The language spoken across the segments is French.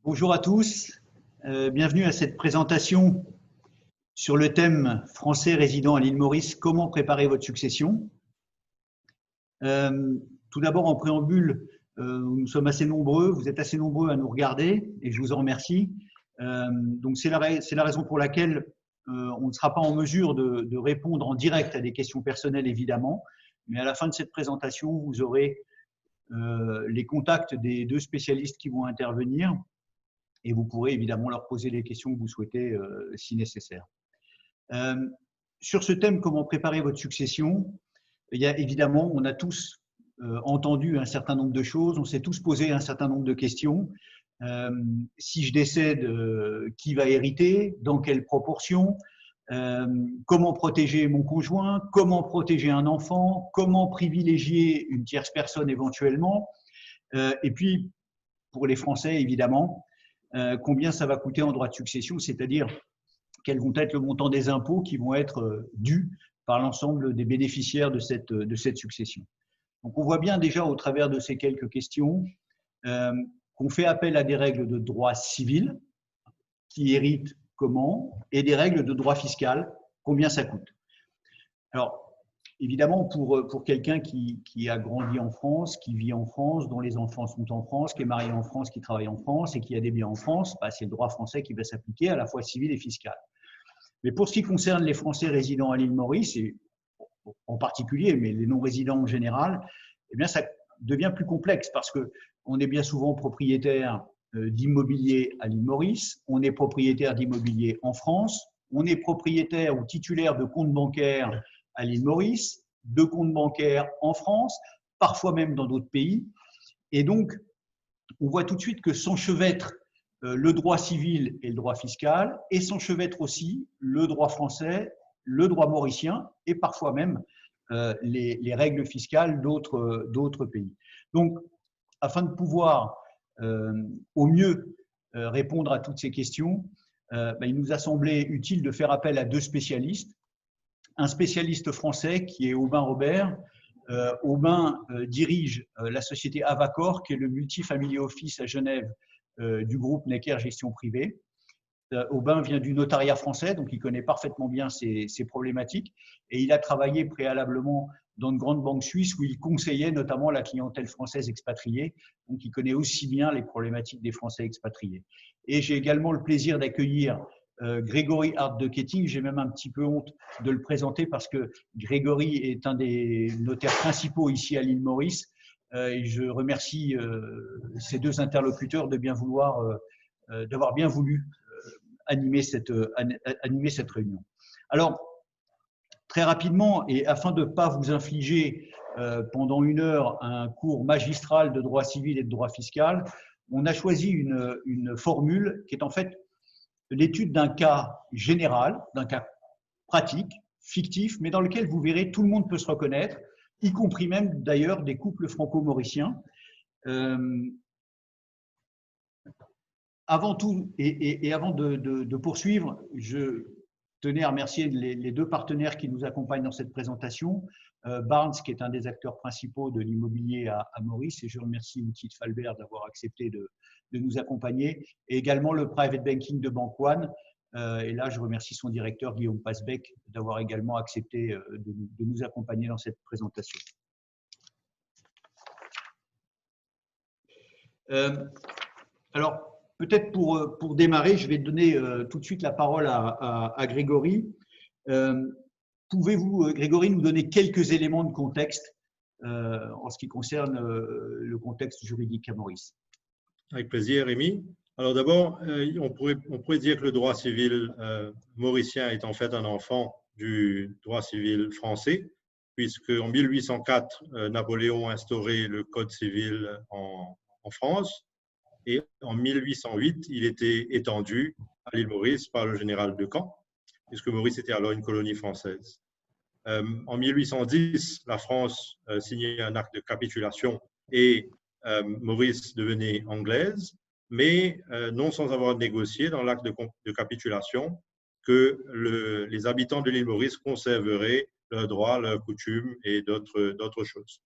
Bonjour à tous, bienvenue à cette présentation sur le thème Français résidant à l'île Maurice, comment préparer votre succession. Tout d'abord, en préambule, nous sommes assez nombreux, vous êtes assez nombreux à nous regarder et je vous en remercie. Donc c'est la raison pour laquelle on ne sera pas en mesure de répondre en direct à des questions personnelles évidemment, mais à la fin de cette présentation, vous aurez les contacts des deux spécialistes qui vont intervenir. Et vous pourrez évidemment leur poser les questions que vous souhaitez si nécessaire. Sur ce thème, comment préparer votre succession, il y a évidemment, on a tous entendu un certain nombre de choses, on s'est tous posé un certain nombre de questions. Si je décède, qui va hériter, dans quelle proportion, comment protéger mon conjoint, comment protéger un enfant, comment privilégier une tierce personne éventuellement, et puis pour les Français évidemment, combien ça va coûter en droit de succession, c'est-à-dire quels vont être le montant des impôts qui vont être dus par l'ensemble des bénéficiaires de cette succession. Donc on voit bien déjà au travers de ces quelques questions qu'on fait appel à des règles de droit civil, qui héritent comment, et des règles de droit fiscal, combien ça coûte. Alors, évidemment, pour quelqu'un qui a grandi en France, qui vit en France, dont les enfants sont en France, qui est marié en France, qui travaille en France et qui a des biens en France, c'est le droit français qui va s'appliquer à la fois civil et fiscal. Mais pour ce qui concerne les Français résidant à l'île Maurice, et en particulier, mais les non-résidents en général, eh bien, ça devient plus complexe parce qu'on est bien souvent propriétaire d'immobilier à l'île Maurice, on est propriétaire d'immobilier en France, on est propriétaire ou titulaire de comptes bancaires à l'île Maurice, de comptes bancaires en France, parfois même dans d'autres pays. Et donc, on voit tout de suite que s'enchevêtrent le droit civil et le droit fiscal, et s'enchevêtrent aussi le droit français, le droit mauricien, et parfois même les règles fiscales d'autres pays. Donc, afin de pouvoir au mieux répondre à toutes ces questions, il nous a semblé utile de faire appel à deux spécialistes. Un spécialiste français qui est Aubin Robert. Aubin dirige la société Avacor, qui est le multifamily office à Genève du groupe Necker Gestion Privée. Aubin vient du notariat français, donc il connaît parfaitement bien ces problématiques, et il a travaillé préalablement dans de grandes banques suisses où il conseillait notamment la clientèle française expatriée, donc il connaît aussi bien les problématiques des Français expatriés. Et j'ai également le plaisir d'accueillir Grégory Hart de Ketting. J'ai même un petit peu honte de le présenter parce que Grégory est un des notaires principaux ici à l'île Maurice. Et je remercie ces deux interlocuteurs de bien vouloir, d'avoir bien voulu animer cette réunion. Alors, très rapidement, et afin de ne pas vous infliger pendant une heure un cours magistral de droit civil et de droit fiscal, on a choisi une formule qui est en fait l'étude d'un cas général, d'un cas pratique, fictif, mais dans lequel vous verrez tout le monde peut se reconnaître, y compris même d'ailleurs des couples franco-mauriciens. Avant tout, et avant de poursuivre, je tenais à remercier les deux partenaires qui nous accompagnent dans cette présentation. Barnes, qui est un des acteurs principaux de l'immobilier à Maurice, et je remercie Outil Falbert d'avoir accepté de nous accompagner, et également le private banking de Bank One. Et là, je remercie son directeur, Guillaume Pasbeck, d'avoir également accepté de nous accompagner dans cette présentation. Alors, peut-être pour démarrer, je vais donner tout de suite la parole à Grégory. Pouvez-vous, Grégory, nous donner quelques éléments de contexte en ce qui concerne le contexte juridique à Maurice? Avec plaisir, Rémi. Alors d'abord, on pourrait dire que le droit civil mauricien est en fait un enfant du droit civil français, puisque en 1804, Napoléon a instauré le Code civil en France. Et en 1808, il était étendu à l'île Maurice par le général de Camp, puisque Maurice était alors une colonie française. En 1810, la France signait un acte de capitulation et Maurice devenait anglaise, mais non sans avoir négocié dans l'acte de capitulation que les habitants de l'île Maurice conserveraient leurs droits, leurs coutumes et d'autres choses.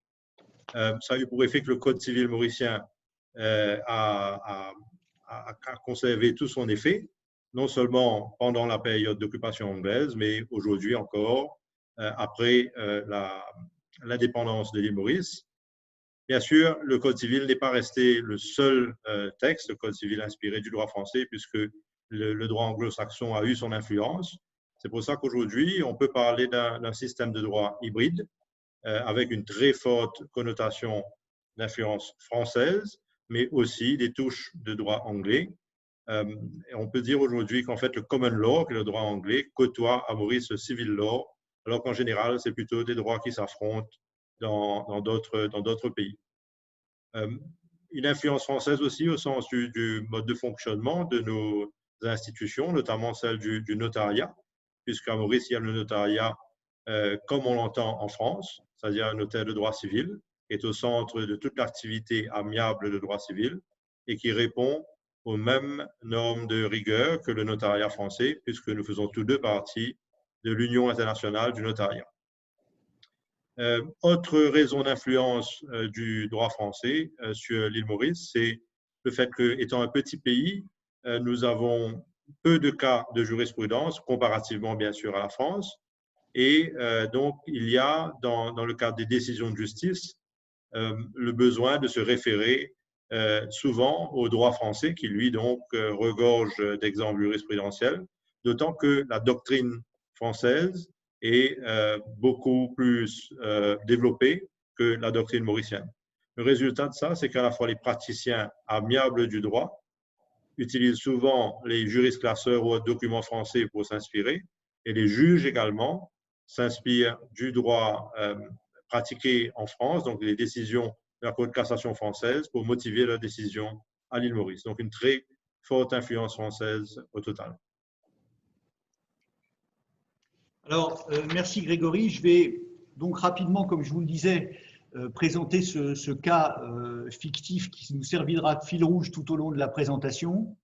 Ça a eu pour effet que le Code civil mauricien a a conservé tout son effet, non seulement pendant la période d'occupation anglaise, mais aujourd'hui encore, après l'indépendance de l'île Maurice. Bien sûr, le Code civil n'est pas resté le seul texte, le Code civil inspiré du droit français, puisque le droit anglo-saxon a eu son influence. C'est pour ça qu'aujourd'hui, on peut parler d'un système de droit hybride, avec une très forte connotation d'influence française, mais aussi des touches de droit anglais. Et on peut dire aujourd'hui qu'en fait, le common law, qui est le droit anglais, côtoie à Maurice le civil law, alors qu'en général, c'est plutôt des droits qui s'affrontent dans d'autres pays. Une influence française aussi au sens du mode de fonctionnement de nos institutions, notamment celle du notariat, puisqu'à Maurice, il y a le notariat comme on l'entend en France, c'est-à-dire un notaire de droit civil, qui est au centre de toute l'activité amiable de droit civil et qui répond aux mêmes normes de rigueur que le notariat français, puisque nous faisons tous deux partie de l'Union internationale du notariat. Autre raison d'influence du droit français sur l'île Maurice, c'est le fait qu'étant un petit pays, nous avons peu de cas de jurisprudence, comparativement bien sûr à la France, et donc il y a dans le cadre des décisions de justice le besoin de se référer souvent au droit français qui lui donc regorge d'exemples jurisprudentiels, d'autant que la doctrine française est beaucoup plus développée que la doctrine mauricienne. Le résultat de ça, c'est qu'à la fois les praticiens amiables du droit utilisent souvent les jurisclasseurs ou autres documents français pour s'inspirer, et les juges également s'inspirent du droit pratiqué en France, donc les décisions de la Cour de cassation française, pour motiver leurs décisions à l'île Maurice. Donc une très forte influence française au total. Alors, merci Grégory. Je vais donc rapidement, comme je vous le disais, présenter ce cas fictif qui nous servira de fil rouge tout au long de la présentation.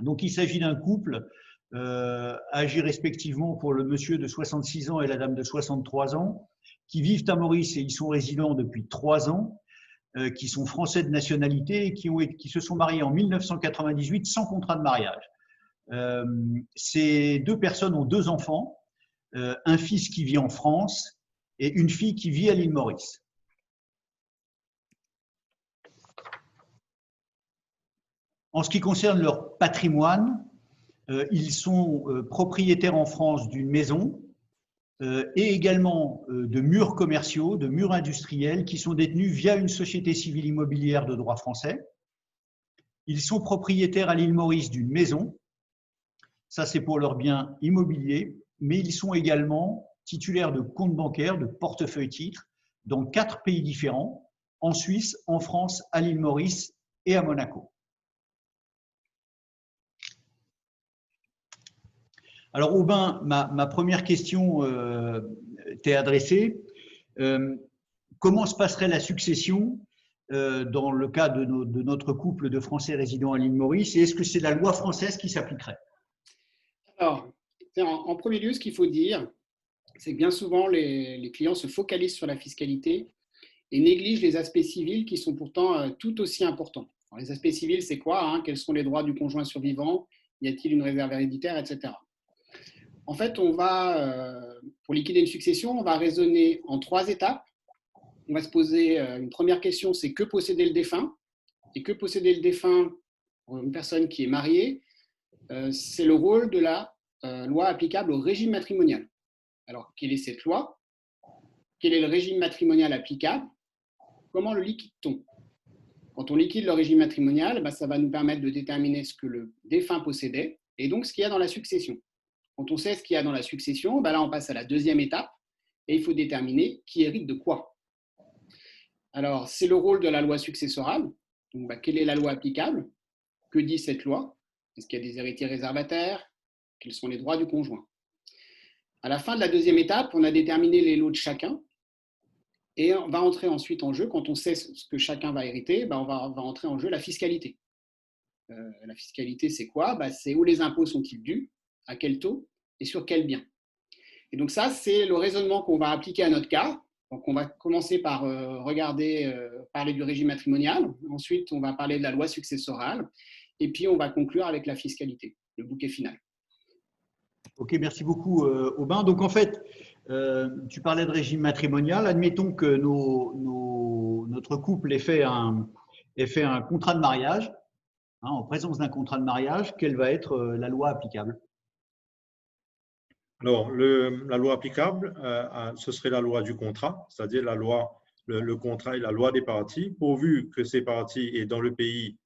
Donc, il s'agit d'un couple âgés respectivement pour le monsieur de 66 ans et la dame de 63 ans, qui vivent à Maurice et ils sont résidents depuis 3 ans, qui sont français de nationalité et qui se sont mariés en 1998 sans contrat de mariage. Ces deux personnes ont 2 enfants, un fils qui vit en France et une fille qui vit à l'île Maurice. En ce qui concerne leur patrimoine, ils sont propriétaires en France d'une maison et également de murs commerciaux, de murs industriels qui sont détenus via une société civile immobilière de droit français. Ils sont propriétaires à l'île Maurice d'une maison, ça c'est pour leurs biens immobiliers, mais ils sont également titulaires de comptes bancaires, de portefeuilles titres dans 4 pays différents, en Suisse, en France, à l'île Maurice et à Monaco. Alors Aubin, ma première question t'est adressée. Comment se passerait la succession dans le cas de notre couple de Français résidant à l'île Maurice et est-ce que c'est la loi française qui s'appliquerait? Alors, en premier lieu, ce qu'il faut dire, c'est que bien souvent, les clients se focalisent sur la fiscalité et négligent les aspects civils qui sont pourtant tout aussi importants. Alors, les aspects civils, c'est quoi, quels sont les droits du conjoint survivant? Y a-t-il une réserve héréditaire, etc. En fait, pour liquider une succession, on va raisonner en 3 étapes. On va se poser une première question, c'est que possédait le défunt? Et que possédait le défunt pour une personne qui est mariée? C'est le rôle de la loi applicable au régime matrimonial. Alors, quelle est cette loi? Quel est le régime matrimonial applicable? Comment le liquide-t-on? Quand on liquide le régime matrimonial, ça va nous permettre de déterminer ce que le défunt possédait et donc ce qu'il y a dans la succession. Quand on sait ce qu'il y a dans la succession, là, on passe à la deuxième étape et il faut déterminer qui hérite de quoi. Alors, c'est le rôle de la loi successorale. Donc, quelle est la loi applicable? Que dit cette loi? Est-ce qu'il y a des héritiers réservataires? Quels sont les droits du conjoint? À la fin de la deuxième étape, on a déterminé les lots de chacun et on va entrer ensuite en jeu, quand on sait ce que chacun va hériter, on va entrer en jeu la fiscalité. La fiscalité, c'est quoi? C'est où les impôts sont-ils dus, à quel taux et sur quel bien. Et donc ça, c'est le raisonnement qu'on va appliquer à notre cas. Donc on va commencer par parler du régime matrimonial. Ensuite, on va parler de la loi successorale. et puis on va conclure avec la fiscalité, le bouquet final. Ok, merci beaucoup, Aubin. Donc, en fait, tu parlais de régime matrimonial. Admettons que notre couple ait fait un contrat de mariage. Hein, en présence d'un contrat de mariage, quelle va être la loi applicable? Alors, la loi applicable, ce serait la loi du contrat, c'est-à-dire le contrat et la loi des parties, pourvu que ces parties et dans le pays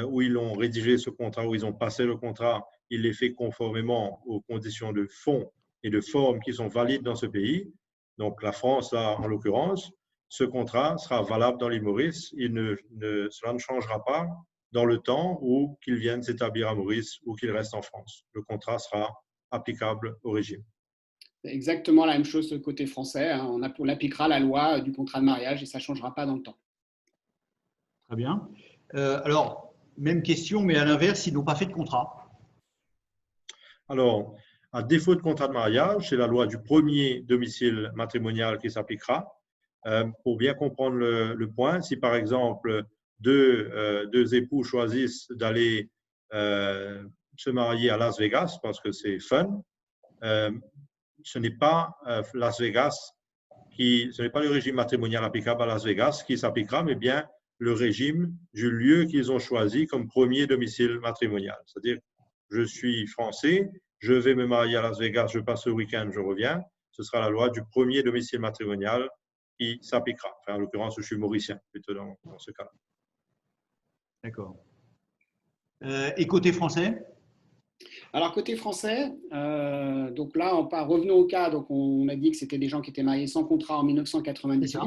où ils ont rédigé ce contrat, où ils ont passé le contrat, il est fait conformément aux conditions de fond et de forme qui sont valides dans ce pays. Donc, la France, là, en l'occurrence, ce contrat sera valable dans l'île Maurice. Cela ne changera pas dans le temps où qu'ils viennent s'établir à Maurice ou qu'ils restent en France. Le contrat sera applicable au régime. C'est exactement la même chose côté français. Hein. On appliquera la loi du contrat de mariage et ça ne changera pas dans le temps. Très bien. Alors, même question, mais à l'inverse, ils n'ont pas fait de contrat. Alors, à défaut de contrat de mariage, c'est la loi du premier domicile matrimonial qui s'appliquera. Pour bien comprendre le point, si par exemple deux époux choisissent d'aller se marier à Las Vegas parce que c'est fun, ce n'est pas Las Vegas ce n'est pas le régime matrimonial applicable à Las Vegas qui s'appliquera, mais bien le régime du lieu qu'ils ont choisi comme premier domicile matrimonial. C'est-à-dire, je suis français, je vais me marier à Las Vegas, je passe le week-end, je reviens. Ce sera la loi du premier domicile matrimonial qui s'appliquera. Enfin, en l'occurrence, je suis mauricien, plutôt dans ce cas-là. D'accord. Et côté français? Alors, côté français, donc là, revenons au cas. Donc, on a dit que c'était des gens qui étaient mariés sans contrat en 1998.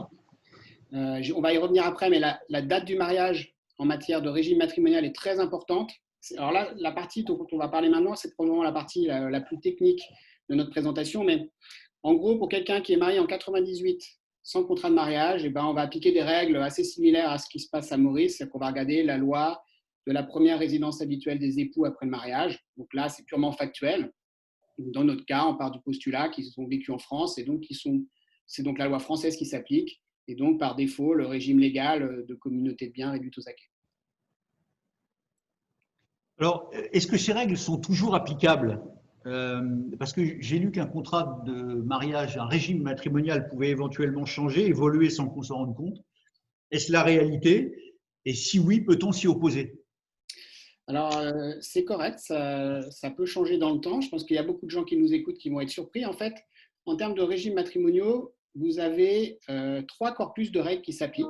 On va y revenir après, mais la date du mariage en matière de régime matrimonial est très importante. Alors là, la partie dont on va parler maintenant, c'est probablement la partie la plus technique de notre présentation. Mais en gros, pour quelqu'un qui est marié en 98 sans contrat de mariage, on va appliquer des règles assez similaires à ce qui se passe à Maurice. C'est qu'on va regarder la loi de la première résidence habituelle des époux après le mariage. Donc là, c'est purement factuel. Dans notre cas, on part du postulat qu'ils ont vécu en France et donc c'est donc la loi française qui s'applique et donc par défaut le régime légal de communauté de biens réduit aux acquis. Alors, est-ce que ces règles sont toujours applicables? Parce que j'ai lu qu'un contrat de mariage, un régime matrimonial pouvait éventuellement changer, évoluer sans qu'on s'en rende compte. Est-ce la réalité? Et si oui, peut-on s'y opposer? Alors, c'est correct, ça peut changer dans le temps. Je pense qu'il y a beaucoup de gens qui nous écoutent qui vont être surpris. En fait, en termes de régimes matrimoniaux, vous avez 3 corpus de règles qui s'appliquent.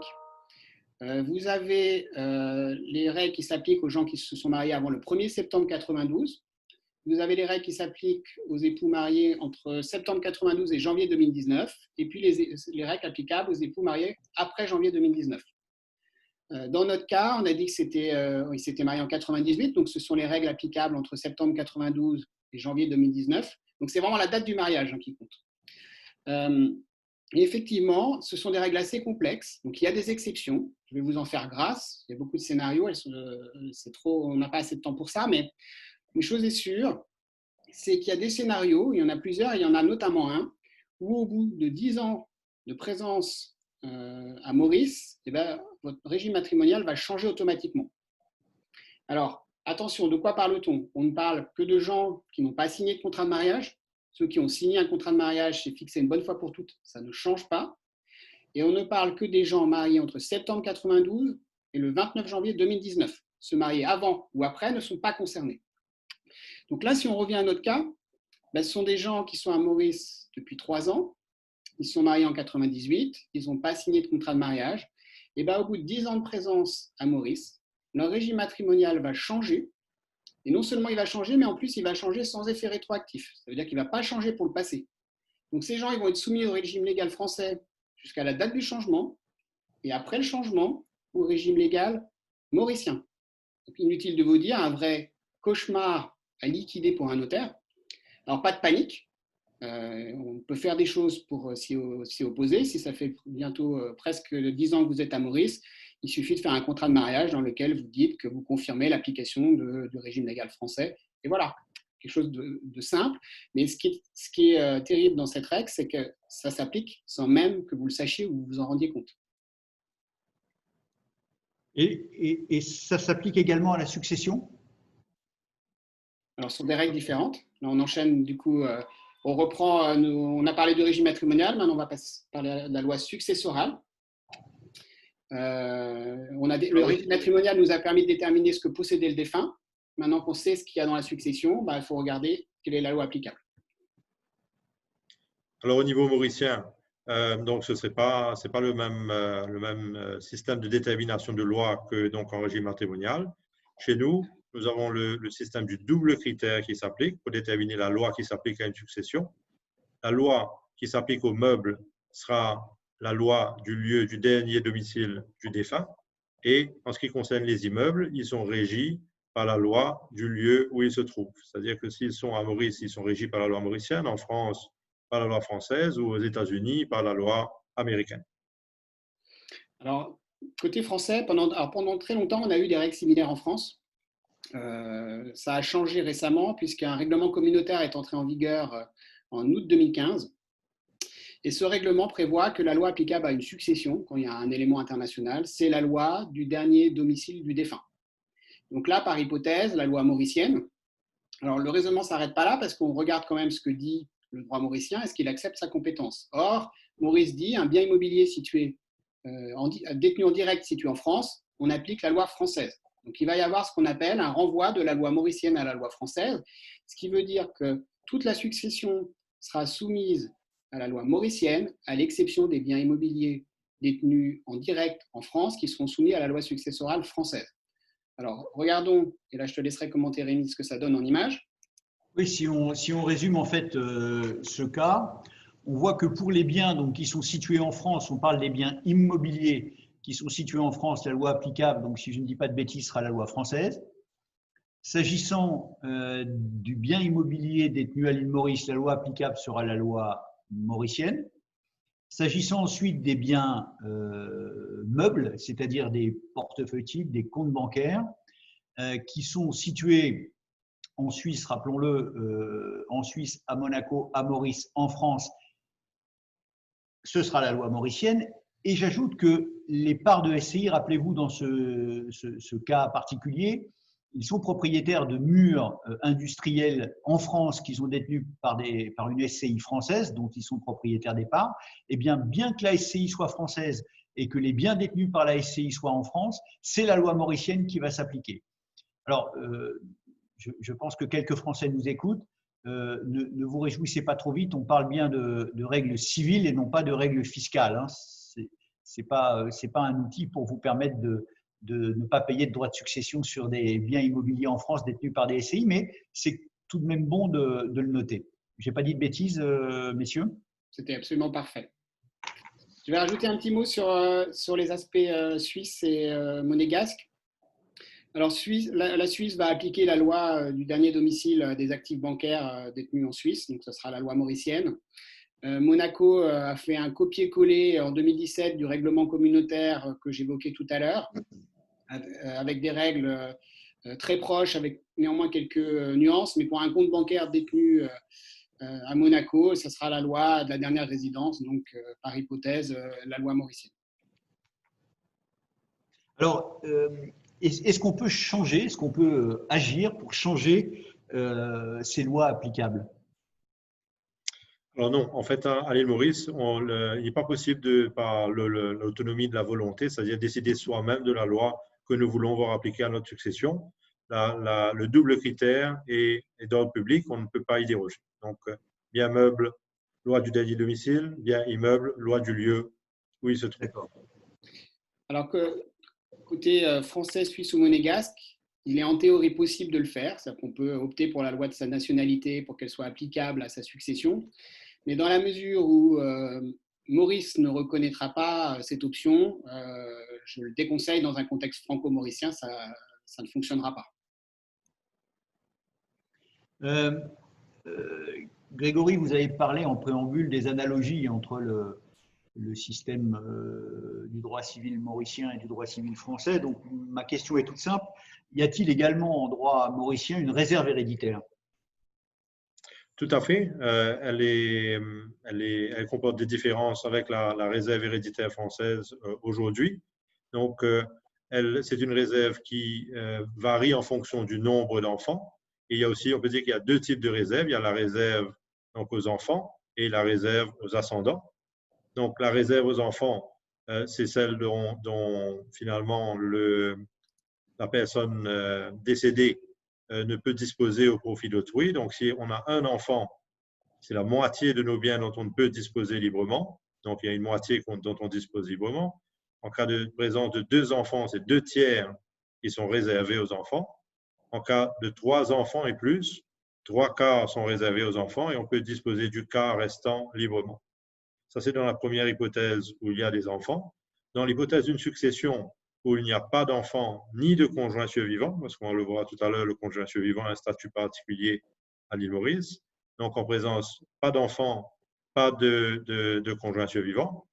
Vous avez les règles qui s'appliquent aux gens qui se sont mariés avant le 1er septembre 92. Vous avez les règles qui s'appliquent aux époux mariés entre septembre 92 et janvier 2019. Et puis les règles applicables aux époux mariés après janvier 2019. Dans notre cas, on a dit que ils s'étaient mariés en 98, donc ce sont les règles applicables entre septembre 92 et janvier 2019. Donc c'est vraiment la date du mariage qui compte. Et effectivement, ce sont des règles assez complexes, donc il y a des exceptions. Je vais vous en faire grâce. Il y a beaucoup de scénarios, on n'a pas assez de temps pour ça, mais une chose est sûre, c'est qu'il y a des scénarios, il y en a plusieurs, il y en a notamment un, où au bout de 10 ans de présence à Maurice, votre régime matrimonial va changer automatiquement. Alors, attention, de quoi parle-t-on? On ne parle que de gens qui n'ont pas signé de contrat de mariage. Ceux qui ont signé un contrat de mariage, c'est fixé une bonne fois pour toutes, ça ne change pas. Et on ne parle que des gens mariés entre septembre 92 et le 29 janvier 2019. Se marier avant ou après ne sont pas concernés. Donc là, si on revient à notre cas, ce sont des gens qui sont à Maurice depuis 3 ans. Ils sont mariés en 98, ils n'ont pas signé de contrat de mariage. Et au bout de 10 ans de présence à Maurice, leur régime matrimonial va changer. Et non seulement il va changer, mais en plus il va changer sans effet rétroactif. Ça veut dire qu'il ne va pas changer pour le passé. Donc ces gens ils vont être soumis au régime légal français jusqu'à la date du changement, et après le changement, au régime légal mauricien. Donc inutile de vous dire, un vrai cauchemar à liquider pour un notaire. Alors pas de panique. On peut faire des choses pour s'y opposer. Si ça fait bientôt presque 10 ans que vous êtes à Maurice, il suffit de faire un contrat de mariage dans lequel vous dites que vous confirmez l'application du régime légal français. Et voilà, quelque chose de simple. Mais ce qui est terrible dans cette règle, c'est que ça s'applique sans même que vous le sachiez ou vous vous en rendiez compte. Et ça s'applique également à la succession? Alors, ce sont des règles différentes. Là, on enchaîne, du coup, on reprend, on a parlé du régime matrimonial, maintenant on va parler de la loi successorale. Le régime matrimonial nous a permis de déterminer ce que possédait le défunt. Maintenant qu'on sait ce qu'il y a dans la succession, il faut regarder quelle est la loi applicable. Alors, au niveau mauricien, donc c'est pas le même système de détermination de loi que donc en régime matrimonial. Chez nous, nous avons le système du double critère qui s'applique pour déterminer la loi qui s'applique à une succession. La loi qui s'applique aux meubles sera la loi du lieu du dernier domicile du défunt. Et en ce qui concerne les immeubles, ils sont régis par la loi du lieu où ils se trouvent. C'est-à-dire que s'ils sont à Maurice, ils sont régis par la loi mauricienne, en France, par la loi française, ou aux États-Unis, par la loi américaine. Alors, côté français, pendant très longtemps, on a eu des règles similaires en France. Ça a changé récemment puisqu'un règlement communautaire est entré en vigueur en août 2015. Et ce règlement prévoit que la loi applicable à une succession, quand il y a un élément international, c'est la loi du dernier domicile du défunt. Donc là, par hypothèse, la loi mauricienne. Alors, le raisonnement ne s'arrête pas là parce qu'on regarde quand même ce que dit le droit mauricien, est-ce qu'il accepte sa compétence? Or, Maurice dit, un bien immobilier détenu en direct situé en France, on applique la loi française. Donc, il va y avoir ce qu'on appelle un renvoi de la loi mauricienne à la loi française, ce qui veut dire que toute la succession sera soumise à la loi mauricienne, à l'exception des biens immobiliers détenus en direct en France, qui seront soumis à la loi successorale française. Alors, regardons, et là je te laisserai commenter, Rémi, ce que ça donne en images. Oui, si on résume en fait ce cas, on voit que pour les biens donc, qui sont situés en France, on parle des biens immobiliers qui sont situés en France, la loi applicable, donc si je ne dis pas de bêtises, sera la loi française. S'agissant du bien immobilier détenu à l'île Maurice, la loi applicable sera la loi mauricienne. S'agissant ensuite des biens meubles, c'est-à-dire des portefeuilles types, des comptes bancaires, qui sont situés en Suisse, rappelons-le, en Suisse, à Monaco, à Maurice, en France, ce sera la loi mauricienne. Et j'ajoute que les parts de SCI, rappelez-vous, dans ce cas particulier, ils sont propriétaires de murs industriels en France qui sont détenus par une SCI française, dont ils sont propriétaires des parts. Eh bien que la SCI soit française et que les biens détenus par la SCI soient en France, c'est la loi mauricienne qui va s'appliquer. Alors, je pense que quelques Français nous écoutent. Ne vous réjouissez pas trop vite, on parle bien de règles civiles et non pas de règles fiscales. Hein. Ce n'est pas un outil pour vous permettre de ne pas payer de droits de succession sur des biens immobiliers en France détenus par des SCI, mais c'est tout de même bon de le noter. Je n'ai pas dit de bêtises, messieurs? C'était absolument parfait. Je vais rajouter un petit mot sur les aspects suisses et monégasques. Alors, la Suisse va appliquer la loi du dernier domicile des actifs bancaires détenus en Suisse, donc ce sera la loi mauricienne. Monaco a fait un copier-coller en 2017 du règlement communautaire que j'évoquais tout à l'heure, avec des règles très proches, avec néanmoins quelques nuances, mais pour un compte bancaire détenu à Monaco, ce sera la loi de la dernière résidence, donc par hypothèse, la loi mauricienne. Alors, est-ce qu'on peut changer, est-ce qu'on peut agir pour changer ces lois applicables? Alors non, en fait, à l'île Maurice, il n'est pas possible, par l'autonomie de la volonté, c'est-à-dire décider soi-même de la loi que nous voulons voir appliquer à notre succession. Le double critère est d'ordre public, on ne peut pas y déroger. Donc, bien meuble, loi du dernier domicile, bien immeuble, loi du lieu où il se trouve. Alors que côté français, suisse ou monégasque, il est en théorie possible de le faire, c'est-à-dire qu'on peut opter pour la loi de sa nationalité pour qu'elle soit applicable à sa succession. Mais dans la mesure où Maurice ne reconnaîtra pas cette option, je le déconseille dans un contexte franco-mauricien, ça ne fonctionnera pas. Grégory, vous avez parlé en préambule des analogies entre le système du droit civil mauricien et du droit civil français. Donc, ma question est toute simple. Y a-t-il également en droit mauricien une réserve héréditaire? Tout à fait. Elle comporte des différences avec la réserve héréditaire française aujourd'hui. Donc, c'est une réserve qui varie en fonction du nombre d'enfants. Et il y a aussi, on peut dire qu'il y a deux types de réserves. Il y a la réserve donc, aux enfants et la réserve aux ascendants. Donc, la réserve aux enfants, c'est celle dont finalement la personne décédée ne peut disposer au profit d'autrui. Donc, si on a un enfant, c'est la moitié de nos biens dont on ne peut disposer librement. Donc, il y a une moitié dont on dispose librement. En cas de présence de 2 enfants, c'est 2 tiers qui sont réservés aux enfants. En cas de 3 enfants et plus, 3 quarts sont réservés aux enfants et on peut disposer du quart restant librement. Ça, c'est dans la première hypothèse où il y a des enfants. Dans l'hypothèse d'une succession où il n'y a pas d'enfants ni de conjoints survivants, parce qu'on le verra tout à l'heure, le conjoint survivant a un statut particulier à l'île Maurice. Donc, en présence, pas d'enfants, pas de conjoints survivants.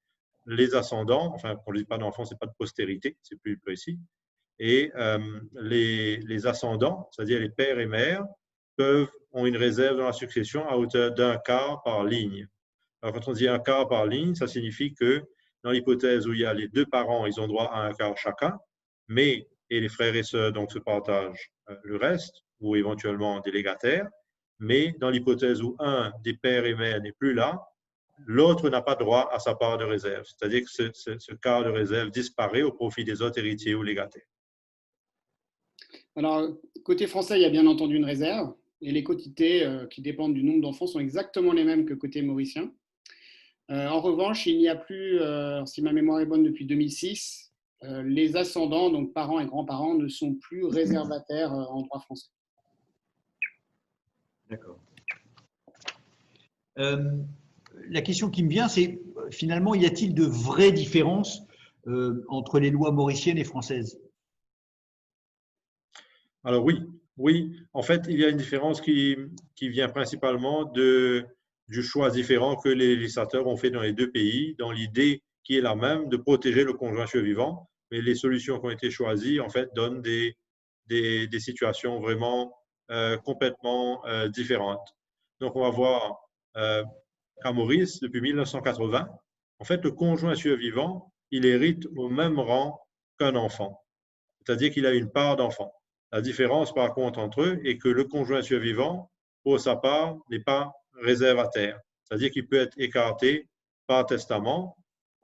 Les ascendants, enfin, quand je dis pas d'enfants, ce n'est pas de postérité, c'est plus précis. Et les ascendants, c'est-à-dire les pères et mères, ont une réserve dans la succession à hauteur d'un quart par ligne. Alors, quand on dit un quart par ligne, ça signifie que dans l'hypothèse où il y a les 2 parents, ils ont droit à un quart chacun, et les frères et sœurs donc, se partagent le reste, ou éventuellement des légataires. Mais dans l'hypothèse où un des pères et mères n'est plus là, l'autre n'a pas droit à sa part de réserve. C'est-à-dire que ce quart de réserve disparaît au profit des autres héritiers ou légataires. Alors, côté français, il y a bien entendu une réserve. Et les quotités qui dépendent du nombre d'enfants sont exactement les mêmes que côté mauricien. En revanche, il n'y a plus, si ma mémoire est bonne, depuis 2006, les ascendants, donc parents et grands-parents, ne sont plus réservataires en droit français. D'accord. La question qui me vient, c'est finalement, y a-t-il de vraies différences entre les lois mauriciennes et françaises? Alors oui. En fait, il y a une différence qui vient principalement du choix différent que les législateurs ont fait dans les 2 pays, dans l'idée qui est la même de protéger le conjoint survivant. Mais les solutions qui ont été choisies, en fait, donnent des situations vraiment complètement différentes. Donc, on va voir qu'à Maurice, depuis 1980, en fait, le conjoint survivant, il hérite au même rang qu'un enfant. C'est-à-dire qu'il a une part d'enfant. La différence, par contre, entre eux est que le conjoint survivant, pour sa part, n'est pas réservataire. C'est-à-dire qu'il peut être écarté par testament,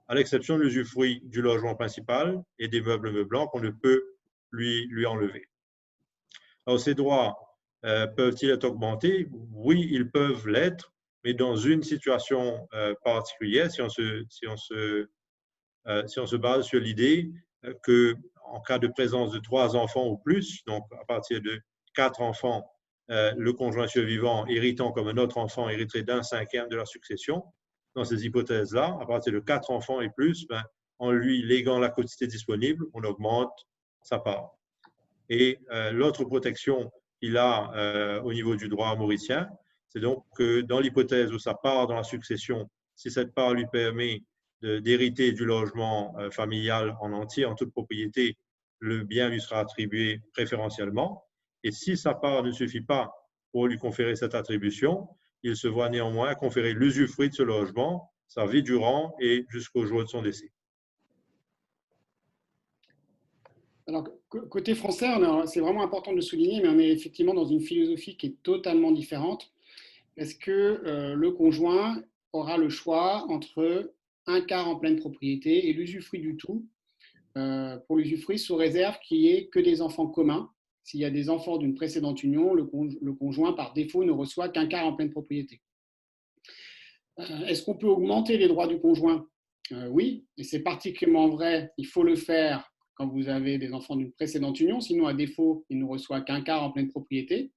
à l'exception de l'usufruit du logement principal et des meubles meublants qu'on ne peut lui enlever. Alors, ces droits peuvent-ils être augmentés? Oui, ils peuvent l'être, mais dans une situation particulière, si on se base sur l'idée qu'en cas de présence de 3 enfants ou plus, donc à partir de 4 enfants, le conjoint survivant héritant comme un autre enfant hériterait d'un 5e de la succession. Dans ces hypothèses-là, à partir de 4 enfants et plus, en lui léguant la quotité disponible, on augmente sa part. Et l'autre protection qu'il a au niveau du droit mauricien, c'est donc que dans l'hypothèse où sa part dans la succession, si cette part lui permet d'hériter du logement familial en entier, en toute propriété, le bien lui sera attribué préférentiellement. Et si sa part ne suffit pas pour lui conférer cette attribution, il se voit néanmoins conférer l'usufruit de ce logement, sa vie durant et jusqu'au jour de son décès. Alors, côté français, c'est vraiment important de le souligner, mais on est effectivement dans une philosophie qui est totalement différente. Est-ce que le conjoint aura le choix entre un quart en pleine propriété et l'usufruit du tout, pour l'usufruit sous réserve qu'il n'y ait que des enfants communs? S'il y a des enfants d'une précédente union, le conjoint, par défaut, ne reçoit qu'un quart en pleine propriété. Est-ce qu'on peut augmenter les droits du conjoint? Oui, et c'est particulièrement vrai, il faut le faire quand vous avez des enfants d'une précédente union, sinon à défaut, il ne reçoit qu'un quart en pleine propriété.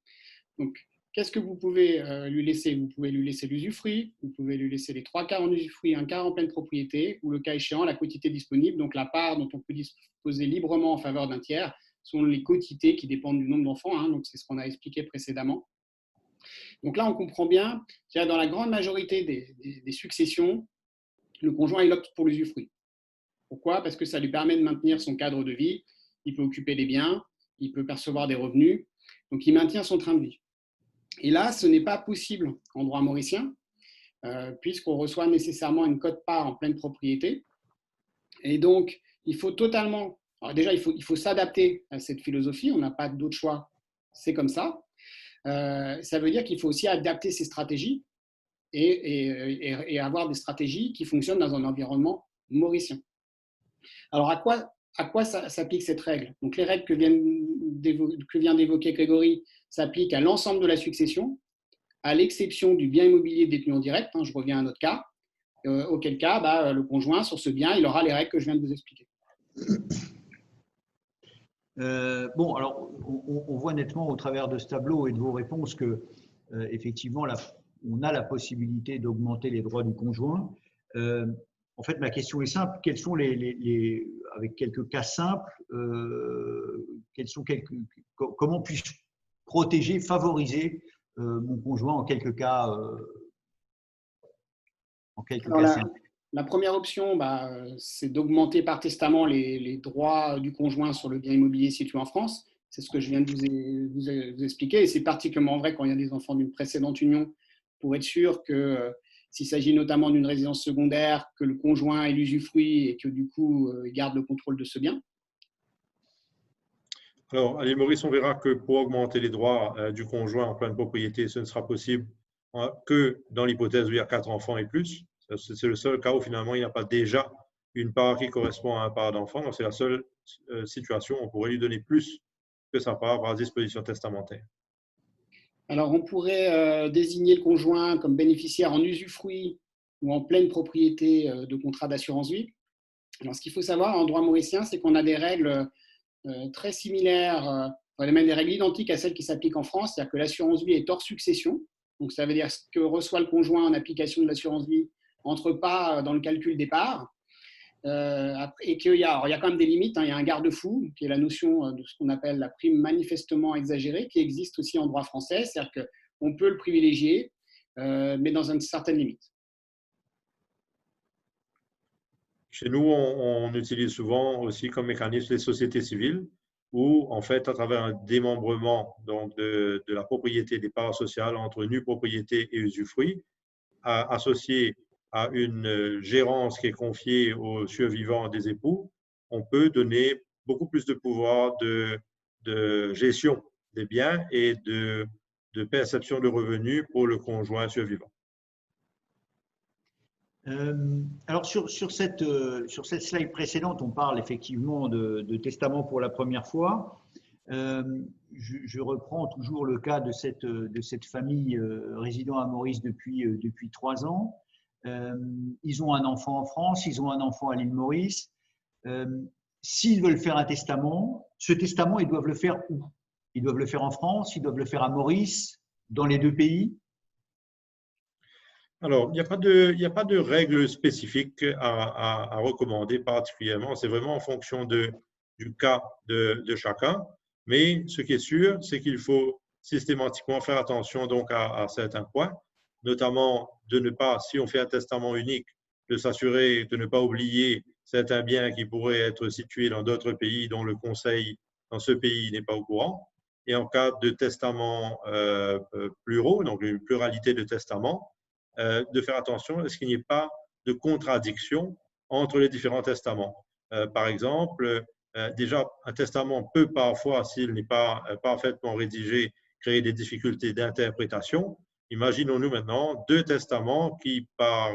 Donc, qu'est-ce que vous pouvez lui laisser? Vous pouvez lui laisser l'usufruit, vous pouvez lui laisser les 3 quarts en usufruit, un quart en pleine propriété, ou le cas échéant, la quotité disponible, donc la part dont on peut disposer librement en faveur d'un tiers, sont les quotités qui dépendent du nombre d'enfants, hein, donc c'est ce qu'on a expliqué précédemment. Donc là, on comprend bien qu'il y a dans la grande majorité des successions, le conjoint il opte pour l'usufruit. Pourquoi? Parce que ça lui permet de maintenir son cadre de vie, il peut occuper des biens, il peut percevoir des revenus, donc il maintient son train de vie. Et là, ce n'est pas possible en droit mauricien, puisqu'on reçoit nécessairement une quote-part en pleine propriété. Et donc, il faut totalement Alors déjà, il faut s'adapter à cette philosophie. On n'a pas d'autre choix. C'est comme ça. Ça veut dire qu'il faut aussi adapter ses stratégies et avoir des stratégies qui fonctionnent dans un environnement mauricien. Alors, à quoi s'applique cette règle? Donc, les règles que vient d'évoquer Grégory s'appliquent à l'ensemble de la succession, à l'exception du bien immobilier détenu en direct. Je reviens à notre cas. Auquel cas, le conjoint, sur ce bien, il aura les règles que je viens de vous expliquer. Bon, alors, on voit nettement au travers de ce tableau et de vos réponses que, effectivement, on a la possibilité d'augmenter les droits du conjoint. En fait, ma question est simple. Quels sont avec quelques cas simples, comment puis-je protéger, favoriser mon conjoint en quelques cas simples? La première option, c'est d'augmenter par testament les droits du conjoint sur le bien immobilier situé en France. C'est ce que je viens de vous expliquer. Et c'est particulièrement vrai quand il y a des enfants d'une précédente union, pour être sûr que s'il s'agit notamment d'une résidence secondaire, que le conjoint ait l'usufruit et que du coup, il garde le contrôle de ce bien. Alors, à l'île Maurice, on verra que pour augmenter les droits du conjoint en pleine propriété, ce ne sera possible que dans l'hypothèse où il y a 4 enfants et plus. C'est le seul cas où finalement il n'y a pas déjà une part qui correspond à un part d'enfant. C'est la seule situation où on pourrait lui donner plus que sa part par disposition testamentaire. Alors, on pourrait désigner le conjoint comme bénéficiaire en usufruit ou en pleine propriété de contrat d'assurance vie. Alors, ce qu'il faut savoir en droit mauricien, c'est qu'on a des règles très similaires, même des règles identiques à celles qui s'appliquent en France, c'est-à-dire que l'assurance vie est hors succession. Donc, ça veut dire ce que reçoit le conjoint en application de l'assurance vie n'entre pas dans le calcul des parts. Et qu'il y a quand même des limites. Il y a un garde-fou, qui est la notion de ce qu'on appelle la prime manifestement exagérée, qui existe aussi en droit français. C'est-à-dire qu'on peut le privilégier, mais dans une certaine limite. Chez nous, on utilise souvent aussi comme mécanisme les sociétés civiles, où en fait, à travers un démembrement donc, de la propriété des parts sociales entre nue propriété et usufruit, associé à une gérance qui est confiée aux survivants des époux, on peut donner beaucoup plus de pouvoir de gestion des biens et de perception de revenus pour le conjoint survivant. Alors, sur cette slide précédente, on parle effectivement de testament pour la première fois. Je reprends toujours le cas de cette famille résidant à Maurice depuis 3 ans. Ils ont un enfant en France, ils ont un enfant à l'île Maurice. S'ils veulent faire un testament, ce testament, ils doivent le faire où? Ils doivent le faire en France, ils doivent le faire à Maurice, dans les 2 pays? Alors, il n'y a pas de règle spécifique à recommander particulièrement. C'est vraiment en fonction du cas de chacun. Mais ce qui est sûr, c'est qu'il faut systématiquement faire attention donc à certains points, notamment de ne pas, si on fait un testament unique, de s'assurer de ne pas oublier certains biens qui pourraient être situés dans d'autres pays dont le conseil dans ce pays n'est pas au courant. Et en cas de testament pluraux, donc une pluralité de testaments, de faire attention à ce qu'il n'y ait pas de contradiction entre les différents testaments. Par exemple, déjà, un testament peut parfois, s'il n'est pas parfaitement rédigé, créer des difficultés d'interprétation. Imaginons-nous maintenant 2 testaments qui, par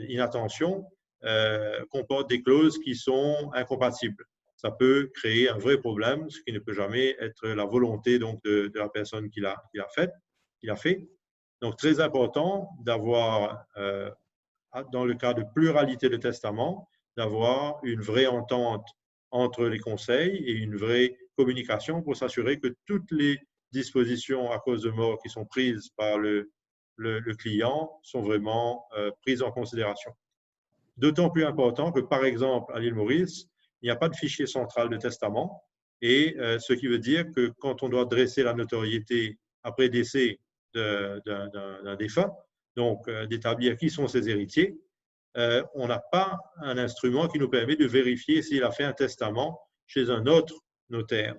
inattention, comportent des clauses qui sont incompatibles. Ça peut créer un vrai problème, ce qui ne peut jamais être la volonté donc, de la personne qui l'a fait. Donc, très important d'avoir, dans le cas de pluralité de testaments, d'avoir une vraie entente entre les conseils et une vraie communication pour s'assurer que toutes les dispositions à cause de mort qui sont prises par le client sont vraiment prises en considération. D'autant plus important que, par exemple, à l'île Maurice, il n'y a pas de fichier central de testament, et ce qui veut dire que quand on doit dresser la notoriété après décès d'un défunt, donc d'établir qui sont ses héritiers, on n'a pas un instrument qui nous permet de vérifier s'il a fait un testament chez un autre notaire.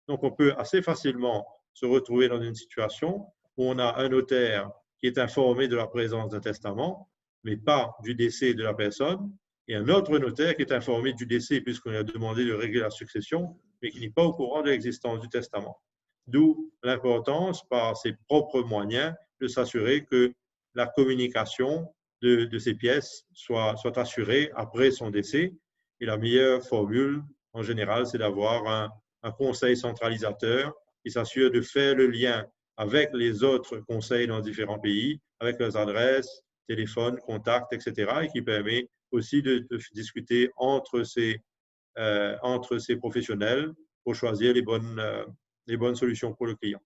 Donc, on peut assez facilement se retrouver dans une situation où on a un notaire qui est informé de la présence d'un testament, mais pas du décès de la personne. et un autre notaire qui est informé du décès puisqu'on lui a demandé de régler la succession, mais qui n'est pas au courant de l'existence du testament. D'où l'importance, par ses propres moyens, de s'assurer que la communication de ces pièces soit assurée après son décès. Et la meilleure formule, en général, c'est d'avoir un conseil centralisateur qui s'assure de faire le lien avec les autres conseils dans différents pays, avec leurs adresses, téléphones, contacts, etc., et qui permet aussi de discuter entre ces professionnels pour choisir les bonnes solutions pour le client.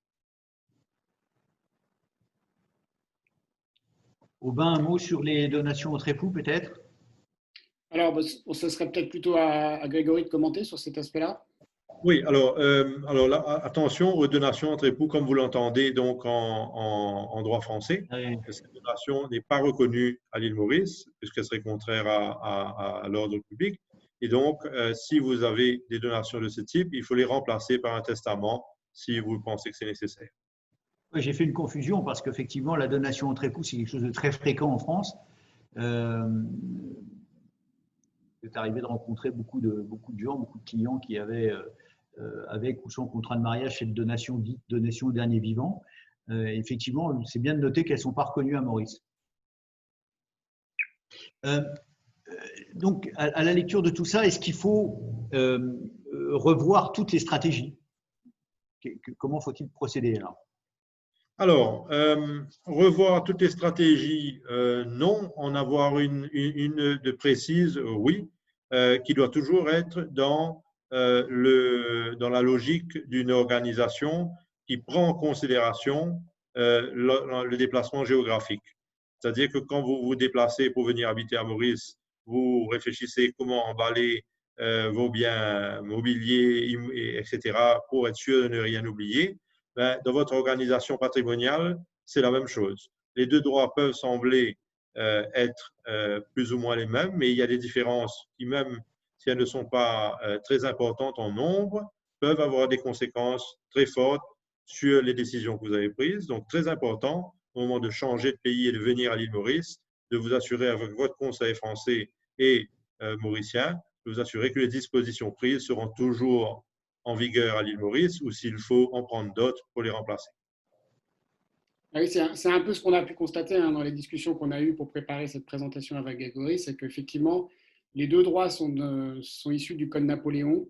Aubin, un mot sur les donations entre époux, peut-être? Alors, ce serait peut-être plutôt à Grégory de commenter sur cet aspect-là. Oui, alors là, attention aux donations entre époux, comme vous l'entendez donc en droit français. Oui. Cette donation n'est pas reconnue à l'île Maurice, puisqu'elle serait contraire à l'ordre public. Et donc, si vous avez des donations de ce type, il faut les remplacer par un testament si vous pensez que c'est nécessaire. Oui, j'ai fait une confusion parce qu'effectivement, la donation entre époux, c'est quelque chose de très fréquent en France. C'est arrivé de rencontrer beaucoup de gens, beaucoup de clients qui avaient, avec ou sans contrat de mariage, cette donation dite donation au dernier vivant. Effectivement, c'est bien de noter qu'elles ne sont pas reconnues à Maurice. Donc, à la lecture de tout ça, est-ce qu'il faut revoir toutes les stratégies? Comment faut-il procéder alors? Alors, revoir toutes les stratégies, non. En avoir une de précise, oui, qui doit toujours être dans la logique d'une organisation qui prend en considération le déplacement géographique. C'est-à-dire que quand vous vous déplacez pour venir habiter à Maurice, vous réfléchissez comment emballer vos biens mobiliers, etc., pour être sûr de ne rien oublier. Dans votre organisation patrimoniale, c'est la même chose. Les deux droits peuvent sembler être plus ou moins les mêmes, mais il y a des différences qui, même si elles ne sont pas très importantes en nombre, peuvent avoir des conséquences très fortes sur les décisions que vous avez prises. Donc, très important, au moment de changer de pays et de venir à l'île Maurice, de vous assurer avec votre conseil français et mauricien, de vous assurer que les dispositions prises seront toujours en vigueur à l'île Maurice ou s'il faut en prendre d'autres pour les remplacer. Oui, c'est un peu ce qu'on a pu constater dans les discussions qu'on a eues pour préparer cette présentation avec Grégory, c'est qu'effectivement, les deux droits sont issus du Code Napoléon,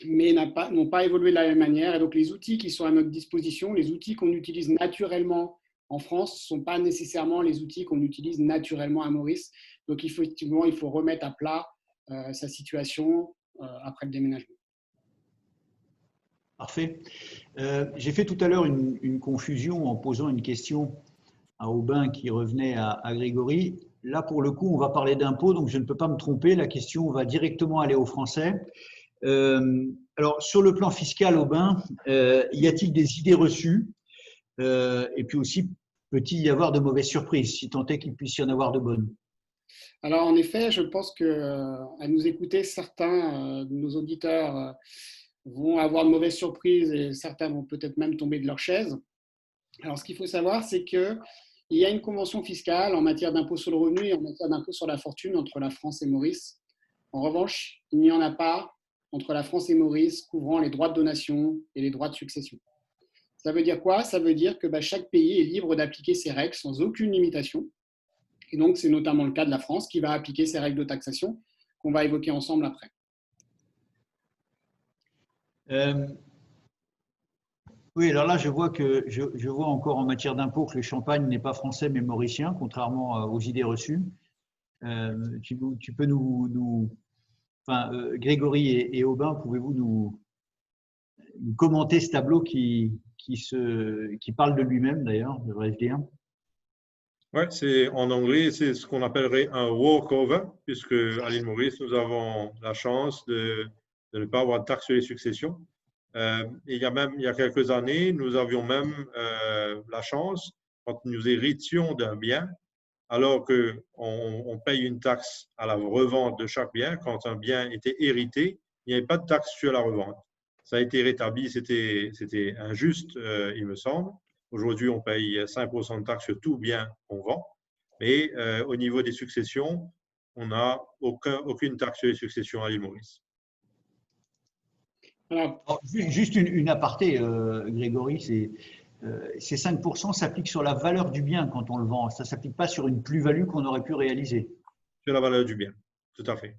mais n'ont pas évolué de la même manière. Et donc, les outils qui sont à notre disposition, les outils qu'on utilise naturellement en France, ne sont pas nécessairement les outils qu'on utilise naturellement à Maurice. Donc, effectivement, il faut remettre à plat sa situation après le déménagement. Parfait. J'ai fait tout à l'heure une confusion en posant une question à Aubin qui revenait à Grégory. Là, pour le coup, on va parler d'impôts, donc je ne peux pas me tromper. La question va directement aller aux Français. Alors, sur le plan fiscal, Aubin, y a-t-il des idées reçues? Et puis aussi, peut-il y avoir de mauvaises surprises, si tant est qu'il puisse y en avoir de bonnes? Alors, en effet, je pense qu'à nous écouter, certains de nos auditeurs vont avoir de mauvaises surprises et certains vont peut-être même tomber de leur chaise. Alors, ce qu'il faut savoir, c'est qu'il y a une convention fiscale en matière d'impôt sur le revenu et en matière d'impôt sur la fortune entre la France et Maurice. En revanche, il n'y en a pas entre la France et Maurice couvrant les droits de donation et les droits de succession. Ça veut dire quoi? Ça veut dire que chaque pays est libre d'appliquer ses règles sans aucune limitation. Et donc, c'est notamment le cas de la France qui va appliquer ses règles de taxation qu'on va évoquer ensemble après. Oui, alors là, je vois encore en matière d'impôt que le champagne n'est pas français mais mauricien, contrairement aux idées reçues. Tu peux Grégory et Aubin, pouvez-vous nous commenter ce tableau qui parle de lui-même d'ailleurs, devrais-je dire? Oui, en anglais, c'est ce qu'on appellerait un walkover, puisque à l'île Maurice, nous avons la chance de ne pas avoir de taxe sur les successions. Il y a quelques années, nous avions même la chance, quand nous héritions d'un bien, alors qu'on paye une taxe à la revente de chaque bien, quand un bien était hérité, il n'y avait pas de taxe sur la revente. Ça a été rétabli, c'était injuste, il me semble. Aujourd'hui, on paye 5% de taxe sur tout bien qu'on vend. Mais au niveau des successions, on n'a aucune taxe sur les successions à l'île Maurice. Alors, Juste une aparté, Grégory, ces 5% s'appliquent sur la valeur du bien quand on le vend. Ça ne s'applique pas sur une plus-value qu'on aurait pu réaliser. Sur la valeur du bien, tout à fait.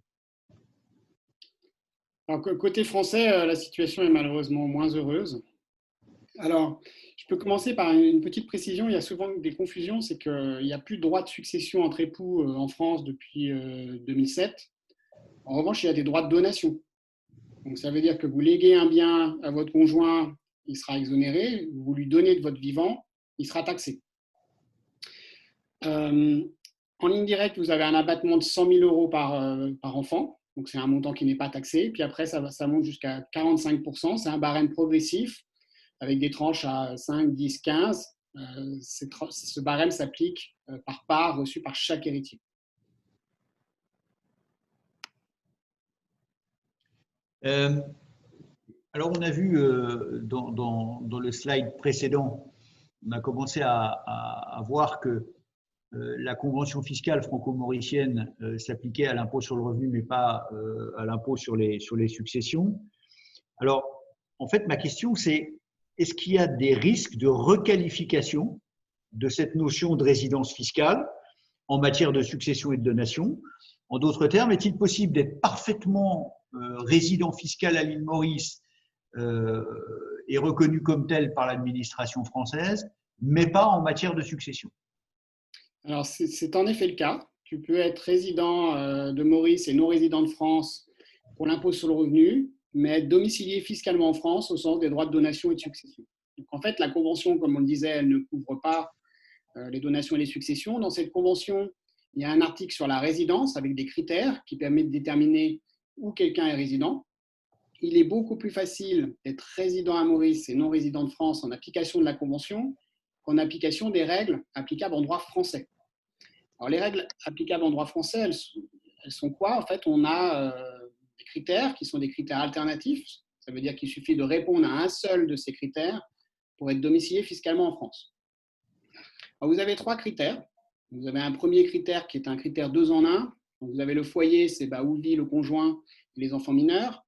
alors, côté français, la situation est malheureusement moins heureuse. Alors, je peux commencer par une petite précision. Il y a souvent des confusions, c'est qu'il n'y a plus de droit de succession entre époux en France depuis 2007. En revanche, il y a des droits de donation. Donc, ça veut dire que vous léguez un bien à votre conjoint, il sera exonéré. Vous lui donnez de votre vivant, il sera taxé. En ligne directe, vous avez un abattement de 100 000 euros par enfant. Donc, c'est un montant qui n'est pas taxé. Puis après, ça monte jusqu'à 45%. C'est un barème progressif avec des tranches à 5, 10, 15. Ce barème s'applique par part reçue par chaque héritier. Alors, on a vu dans le slide précédent, on a commencé à voir que la convention fiscale franco-mauricienne s'appliquait à l'impôt sur le revenu, mais pas à l'impôt sur les successions. Alors, en fait, ma question, c'est est-ce qu'il y a des risques de requalification de cette notion de résidence fiscale en matière de succession et de donation? En d'autres termes, est-il possible d'être parfaitement résident fiscal à l'île Maurice et reconnu comme tel par l'administration française, mais pas en matière de succession? Alors, c'est en effet le cas. Tu peux être résident de Maurice et non résident de France pour l'impôt sur le revenu, mais être domicilié fiscalement en France au sens des droits de donation et de succession. Donc, en fait, la convention, comme on le disait, elle ne couvre pas les donations et les successions. Dans cette convention, il y a un article sur la résidence avec des critères qui permettent de déterminer où quelqu'un est résident. Il est beaucoup plus facile d'être résident à Maurice et non résident de France en application de la convention qu'en application des règles applicables en droit français. Alors, les règles applicables en droit français, elles sont quoi? En fait, on a des critères qui sont des critères alternatifs. Ça veut dire qu'il suffit de répondre à un seul de ces critères pour être domicilié fiscalement en France. Alors, vous avez 3 critères. Vous avez un premier critère qui est un critère 2 en 1. Donc, vous avez le foyer, c'est où vit le conjoint et les enfants mineurs.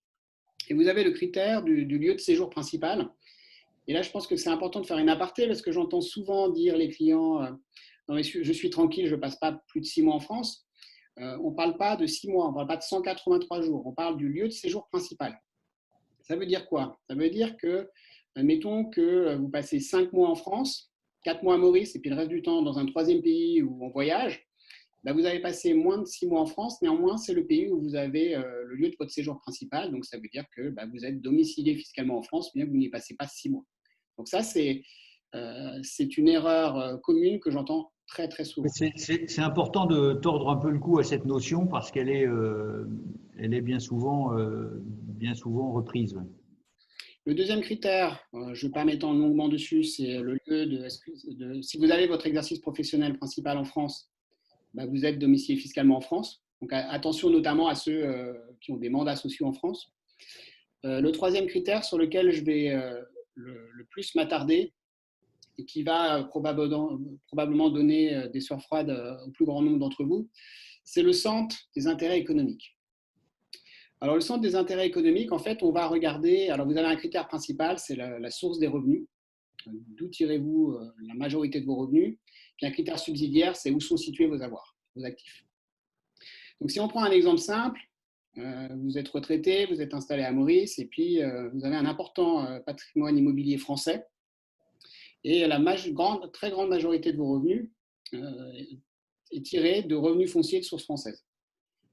Et vous avez le critère du lieu de séjour principal. Et là, je pense que c'est important de faire une aparté parce que j'entends souvent dire les clients non, mais je suis tranquille, je ne passe pas plus de 6 mois en France. On ne parle pas de 6 mois, on ne parle pas de 183 jours, on parle du lieu de séjour principal. Ça veut dire quoi? Ça veut dire que, admettons que vous passez 5 mois en France, 4 mois à Maurice et puis le reste du temps dans un 3e pays ou en voyage, vous avez passé moins de 6 mois en France, néanmoins, c'est le pays où vous avez le lieu de votre séjour principal. Donc, ça veut dire que vous êtes domicilié fiscalement en France, bien que vous n'y passez pas 6 mois. Donc, ça, c'est une erreur commune que j'entends très, très souvent. C'est important de tordre un peu le cou à cette notion parce qu'elle est, bien souvent reprise. Le deuxième critère, je ne vais pas m'étendre longuement dessus, c'est le lieu si vous avez votre exercice professionnel principal en France, vous êtes domicilié fiscalement en France. Donc, attention notamment à ceux qui ont des mandats sociaux en France. Le troisième critère sur lequel je vais le plus m'attarder et qui va probablement donner des sueurs froides au plus grand nombre d'entre vous, c'est le centre des intérêts économiques. Alors, le centre des intérêts économiques, en fait, on va regarder, alors vous avez un critère principal, c'est la source des revenus. D'où tirez-vous la majorité de vos revenus? Puis un critère subsidiaire, c'est où sont situés vos avoirs, vos actifs. Donc, si on prend un exemple simple, vous êtes retraité, vous êtes installé à Maurice et puis vous avez un important patrimoine immobilier français et la très grande majorité de vos revenus est tirée de revenus fonciers de source française.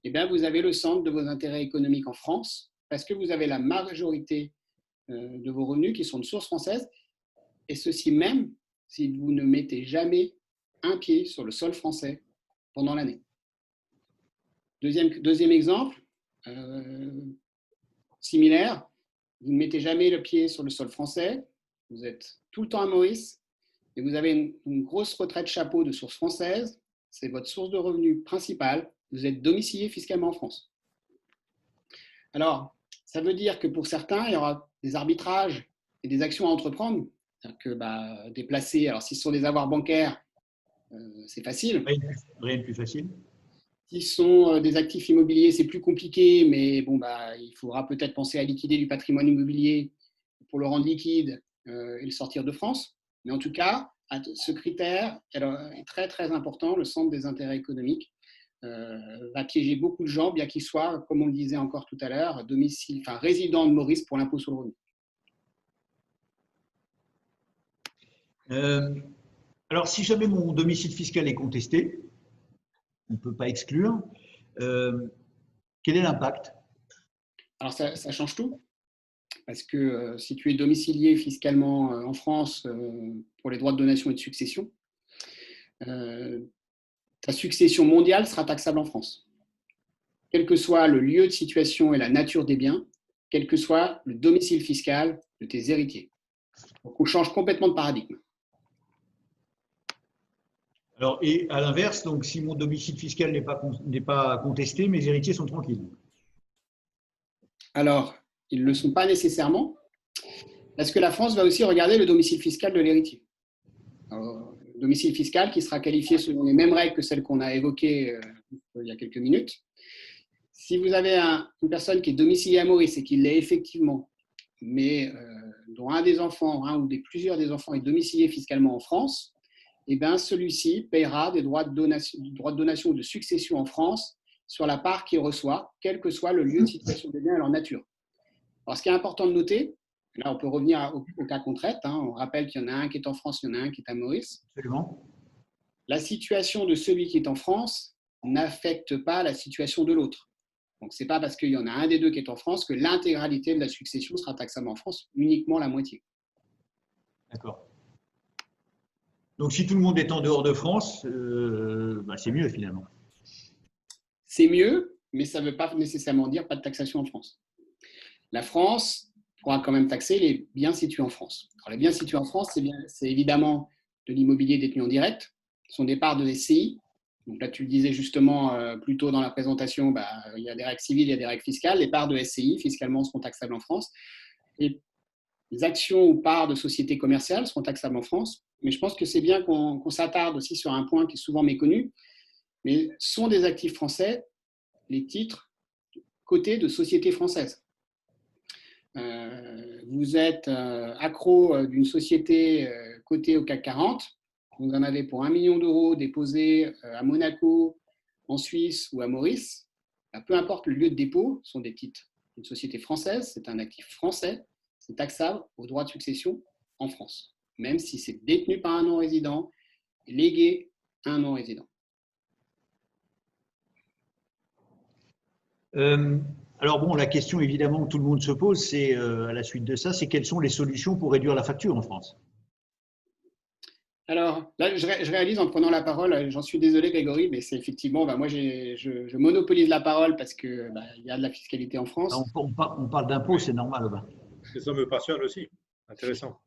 Eh bien, vous avez le centre de vos intérêts économiques en France parce que vous avez la majorité de vos revenus qui sont de source française et ceci même si vous ne mettez jamais un pied sur le sol français pendant l'année. Deuxième exemple, similaire, vous ne mettez jamais le pied sur le sol français, vous êtes tout le temps à Maurice et vous avez une grosse retraite chapeau de source française, c'est votre source de revenus principale, vous êtes domicilié fiscalement en France. Alors, ça veut dire que pour certains, il y aura des arbitrages et des actions à entreprendre, c'est-à-dire que déplacer, alors si ce sont des avoirs bancaires, c'est facile. Rien de plus facile. Si ce sont des actifs immobiliers, c'est plus compliqué, mais bon, bah, il faudra peut-être penser à liquider du patrimoine immobilier pour le rendre liquide et le sortir de France. Mais en tout cas, ce critère est très très important. Le centre des intérêts économiques va piéger beaucoup de gens, bien qu'ils soient, comme on le disait encore tout à l'heure, résidents de Maurice pour l'impôt sur le revenu. Alors, si jamais mon domicile fiscal est contesté, on ne peut pas exclure, quel est l'impact? Alors, ça change tout. Parce que si tu es domicilié fiscalement en France pour les droits de donation et de succession, ta succession mondiale sera taxable en France. Quel que soit le lieu de situation et la nature des biens, quel que soit le domicile fiscal de tes héritiers. Donc, on change complètement de paradigme. Alors, et à l'inverse, donc si mon domicile fiscal n'est pas contesté, mes héritiers sont tranquilles. Alors, ils ne le sont pas nécessairement, parce que la France va aussi regarder le domicile fiscal de l'héritier. Le domicile fiscal qui sera qualifié selon les mêmes règles que celles qu'on a évoquées il y a quelques minutes. Si vous avez une personne qui est domiciliée à Maurice et qui l'est effectivement, mais dont un des enfants, plusieurs des enfants est domicilié fiscalement en France, eh bien, celui-ci paiera des droits de donation ou de succession en France sur la part qu'il reçoit, quel que soit le lieu de situation des biens et leur nature. Alors, ce qui est important de noter, là, on peut revenir au cas qu'on traite. On rappelle qu'il y en a un qui est en France, il y en a un qui est à Maurice. Absolument. La situation de celui qui est en France n'affecte pas la situation de l'autre. Donc, ce n'est pas parce qu'il y en a un des deux qui est en France que l'intégralité de la succession sera taxable en France, uniquement la moitié. D'accord. Donc, si tout le monde est en dehors de France, c'est mieux finalement. C'est mieux, mais ça ne veut pas nécessairement dire pas de taxation en France. La France pourra quand même taxer les biens situés en France. Alors, les biens situés en France, c'est évidemment de l'immobilier détenu en direct, son départ de SCI. Donc là, tu le disais justement plus tôt dans la présentation, il y a des règles civiles, il y a des règles fiscales. Les parts de SCI, fiscalement, seront taxables en France. Et les actions ou parts de sociétés commerciales seront taxables en France. Mais je pense que c'est bien qu'on s'attarde aussi sur un point qui est souvent méconnu. Mais sont des actifs français les titres cotés de sociétés françaises. Vous êtes accro d'une société cotée au CAC 40, vous en avez pour 1 million d'euros déposés à Monaco, en Suisse ou à Maurice, peu importe le lieu de dépôt, ce sont des titres d'une société française, c'est un actif français, c'est taxable au droit de succession en France, même si c'est détenu par un non-résident, légué à un non-résident. Alors bon, la question évidemment que tout le monde se pose, c'est à la suite de ça, c'est quelles sont les solutions pour réduire la facture en France? Alors là, je réalise en prenant la parole, j'en suis désolé Grégory, mais c'est effectivement, moi je monopolise la parole parce qu'il y a de la fiscalité en France. On parle d'impôts, c'est normal. Et ça me passionne aussi, intéressant.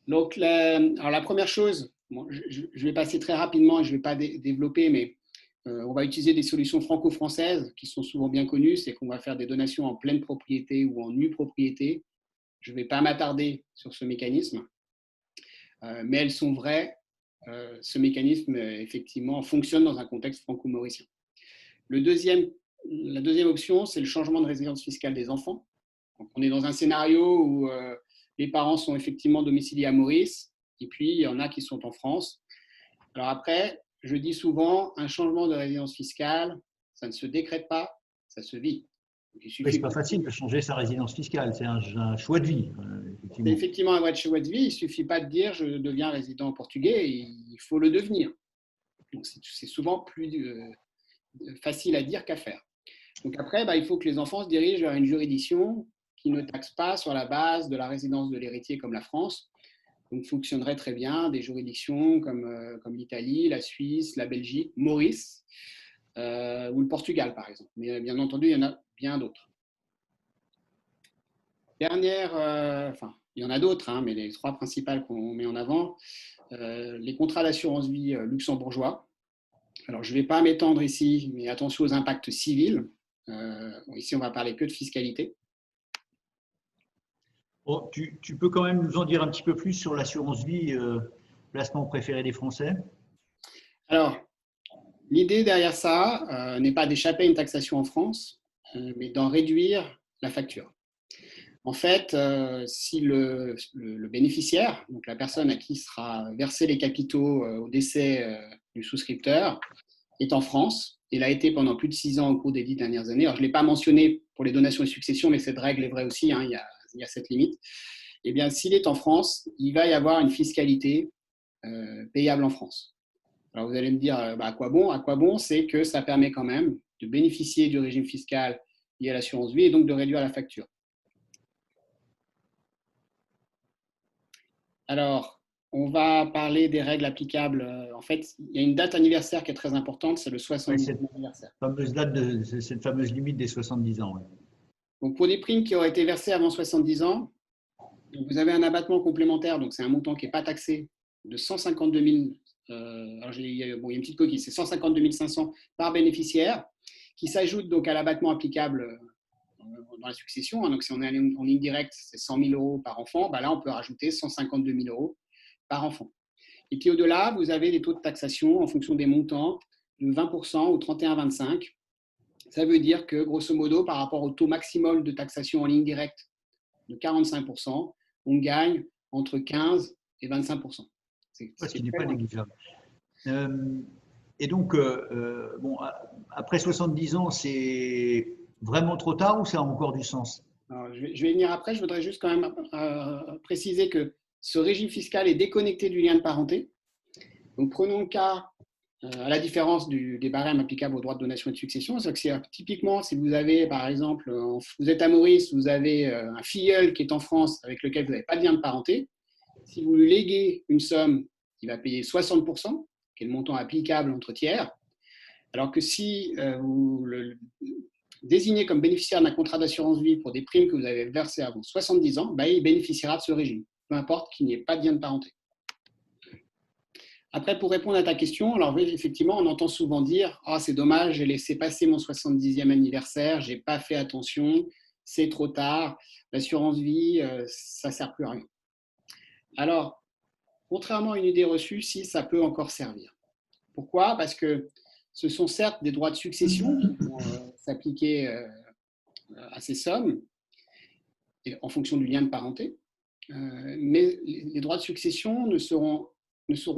Donc la première chose, je vais passer très rapidement et je ne vais pas développer, mais on va utiliser des solutions franco-françaises qui sont souvent bien connues, c'est qu'on va faire des donations en pleine propriété ou en nue propriété. Je ne vais pas m'attarder sur ce mécanisme, mais elles sont vraies. Ce mécanisme, effectivement, fonctionne dans un contexte franco-mauricien. La deuxième option, c'est le changement de résidence fiscale des enfants. Donc, on est dans un scénario où les parents sont effectivement domiciliés à Maurice, et puis il y en a qui sont en France. Alors après, je dis souvent, un changement de résidence fiscale, ça ne se décrète pas, ça se vit. Ce n'est pas facile de changer sa résidence fiscale, c'est un choix de vie. C'est effectivement un vrai choix de vie, il ne suffit pas de dire je deviens résident portugais, il faut le devenir. Donc c'est souvent plus facile à dire qu'à faire. Donc après, il faut que les enfants se dirigent vers une juridiction qui ne taxe pas sur la base de la résidence de l'héritier comme la France. Donc fonctionnerait très bien des juridictions comme l'Italie, la Suisse, la Belgique, Maurice ou le Portugal par exemple. Mais bien entendu, il y en a bien d'autres. Il y en a d'autres, mais les trois principales qu'on met en avant, les contrats d'assurance vie luxembourgeois. Alors, je ne vais pas m'étendre ici, mais attention aux impacts civils. Ici, on va parler que de fiscalité. Oh, tu peux quand même nous en dire un petit peu plus sur l'assurance vie, placement préféré des Français? Alors, L'idée derrière ça n'est pas d'échapper à une taxation en France, mais d'en réduire la facture. En fait, si le bénéficiaire, donc la personne à qui sera versé les capitaux au décès du souscripteur, est en France, et l'a été pendant plus de 6 ans au cours des 10 dernières années. Alors, je ne l'ai pas mentionné pour les donations et successions, mais cette règle est vraie aussi, hein, il y a cette limite. Eh bien, s'il est en France, il va y avoir une fiscalité payable en France. Alors, vous allez me dire, à quoi bon? À quoi bon? C'est que ça permet quand même de bénéficier du régime fiscal lié à l'assurance vie et donc de réduire la facture. Alors, on va parler des règles applicables. En fait, il y a une date anniversaire qui est très importante, c'est le 70e anniversaire. Cette fameuse limite des 70 ans. Ouais. Donc, pour des primes qui auraient été versées avant 70 ans, vous avez un abattement complémentaire, donc c'est un montant qui n'est pas taxé, de 152 000. Alors, il y a une petite coquille, c'est 152 500 par bénéficiaire, qui s'ajoute donc à l'abattement applicable dans la succession. Donc, si on est en ligne directe, c'est 100 000 euros par enfant. Là, on peut rajouter 152 000 euros par enfant. Et puis au-delà, vous avez des taux de taxation en fonction des montants de 20% ou 31,25. Ça veut dire que, grosso modo, par rapport au taux maximum de taxation en ligne directe de 45%, on gagne entre 15 et 25%. Ce qui n'est pas négligeable. Et donc, après 70 ans, c'est vraiment trop tard ou ça a encore du sens? Alors, je vais venir après. Je voudrais juste quand même préciser que ce régime fiscal est déconnecté du lien de parenté. Donc, prenons le cas, à la différence des barèmes applicables aux droits de donation et de succession. C'est-à-dire que typiquement, si vous avez, par exemple, vous êtes à Maurice, vous avez un filleul qui est en France avec lequel vous n'avez pas de lien de parenté, si vous lui léguez une somme, il va payer 60%, qui est le montant applicable entre tiers, alors que si vous le désignez comme bénéficiaire d'un contrat d'assurance vie pour des primes que vous avez versées avant 70 ans, il bénéficiera de ce régime, peu importe qu'il n'y ait pas de lien de parenté. Après, pour répondre à ta question, alors oui, effectivement, on entend souvent dire « Ah, c'est dommage, j'ai laissé passer mon 70e anniversaire, je n'ai pas fait attention, c'est trop tard, l'assurance vie, ça ne sert plus à rien. » Alors, contrairement à une idée reçue, si, ça peut encore servir. Pourquoi? Parce que ce sont certes des droits de succession qui vont s'appliquer à ces sommes en fonction du lien de parenté, mais les droits de succession ne seront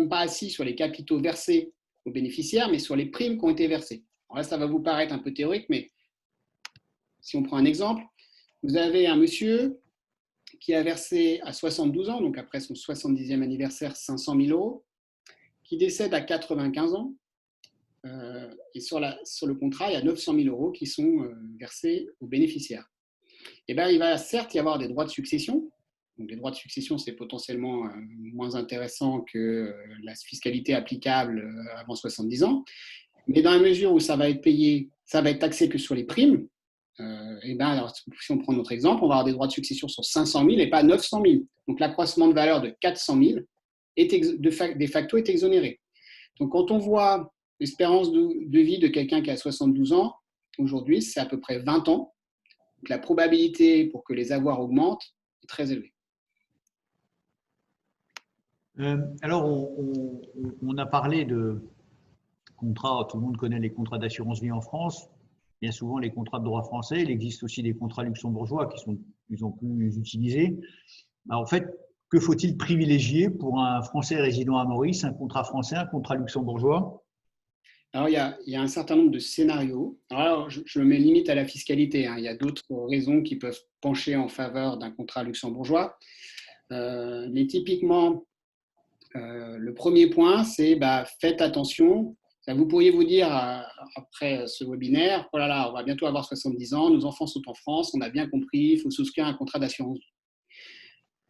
pas assis sur les capitaux versés aux bénéficiaires, mais sur les primes qui ont été versées. Alors là, ça va vous paraître un peu théorique, mais si on prend un exemple, vous avez un monsieur qui a versé à 72 ans, donc après son 70e anniversaire, 500 000 euros, qui décède à 95 ans, et sur le contrat, il y a 900 000 euros qui sont versés aux bénéficiaires. Il va certes y avoir des droits de succession. Donc, les droits de succession, c'est potentiellement moins intéressant que la fiscalité applicable avant 70 ans. Mais dans la mesure où ça va être payé, ça va être taxé que sur les primes, alors, si on prend notre exemple, on va avoir des droits de succession sur 500 000 et pas 900 000. Donc, l'accroissement de valeur de 400 000 de facto est exonéré. Donc, quand on voit l'espérance de vie de quelqu'un qui a 72 ans, aujourd'hui, c'est à peu près 20 ans. Donc, la probabilité pour que les avoirs augmentent est très élevée. Alors, on a parlé de contrats, tout le monde connaît les contrats d'assurance vie en France, bien souvent les contrats de droit français, il existe aussi des contrats luxembourgeois qui sont de plus en plus utilisés. En fait, que faut-il privilégier pour un Français résidant à Maurice, un contrat français, un contrat luxembourgeois? Alors, il y a un certain nombre de scénarios. Alors, je me limite à la fiscalité. Il y a d'autres raisons qui peuvent pencher en faveur d'un contrat luxembourgeois. Mais typiquement, le premier point, c'est faites attention. Vous pourriez vous dire après ce webinaire, oh là là, on va bientôt avoir 70 ans, nos enfants sont en France, on a bien compris, il faut souscrire un contrat d'assurance.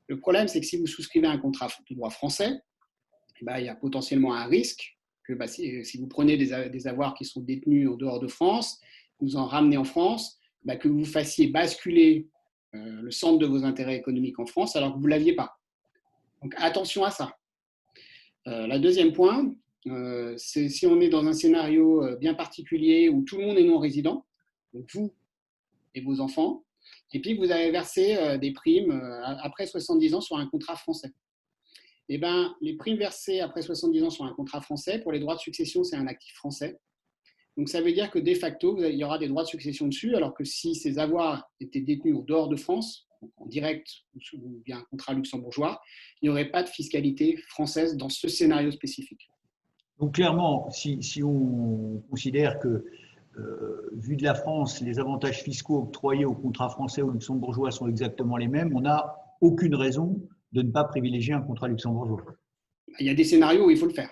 Le problème, c'est que si vous souscrivez un contrat de droit français, il y a potentiellement un risque que si vous prenez des avoirs qui sont détenus en dehors de France, vous en ramenez en France, que vous fassiez basculer le centre de vos intérêts économiques en France alors que vous ne l'aviez pas. Donc attention à ça. Le deuxième point, c'est si on est dans un scénario bien particulier où tout le monde est non-résident, donc vous et vos enfants, et puis vous avez versé des primes après 70 ans sur un contrat français. Les primes versées après 70 ans sur un contrat français, pour les droits de succession, c'est un actif français. Donc, ça veut dire que de facto, il y aura des droits de succession dessus, alors que si ces avoirs étaient détenus en dehors de France, donc en direct ou via un contrat luxembourgeois, il n'y aurait pas de fiscalité française dans ce scénario spécifique. Donc clairement, si on considère que, vu de la France, les avantages fiscaux octroyés aux contrats français ou luxembourgeois sont exactement les mêmes, on n'a aucune raison de ne pas privilégier un contrat luxembourgeois. Il y a des scénarios où il faut le faire.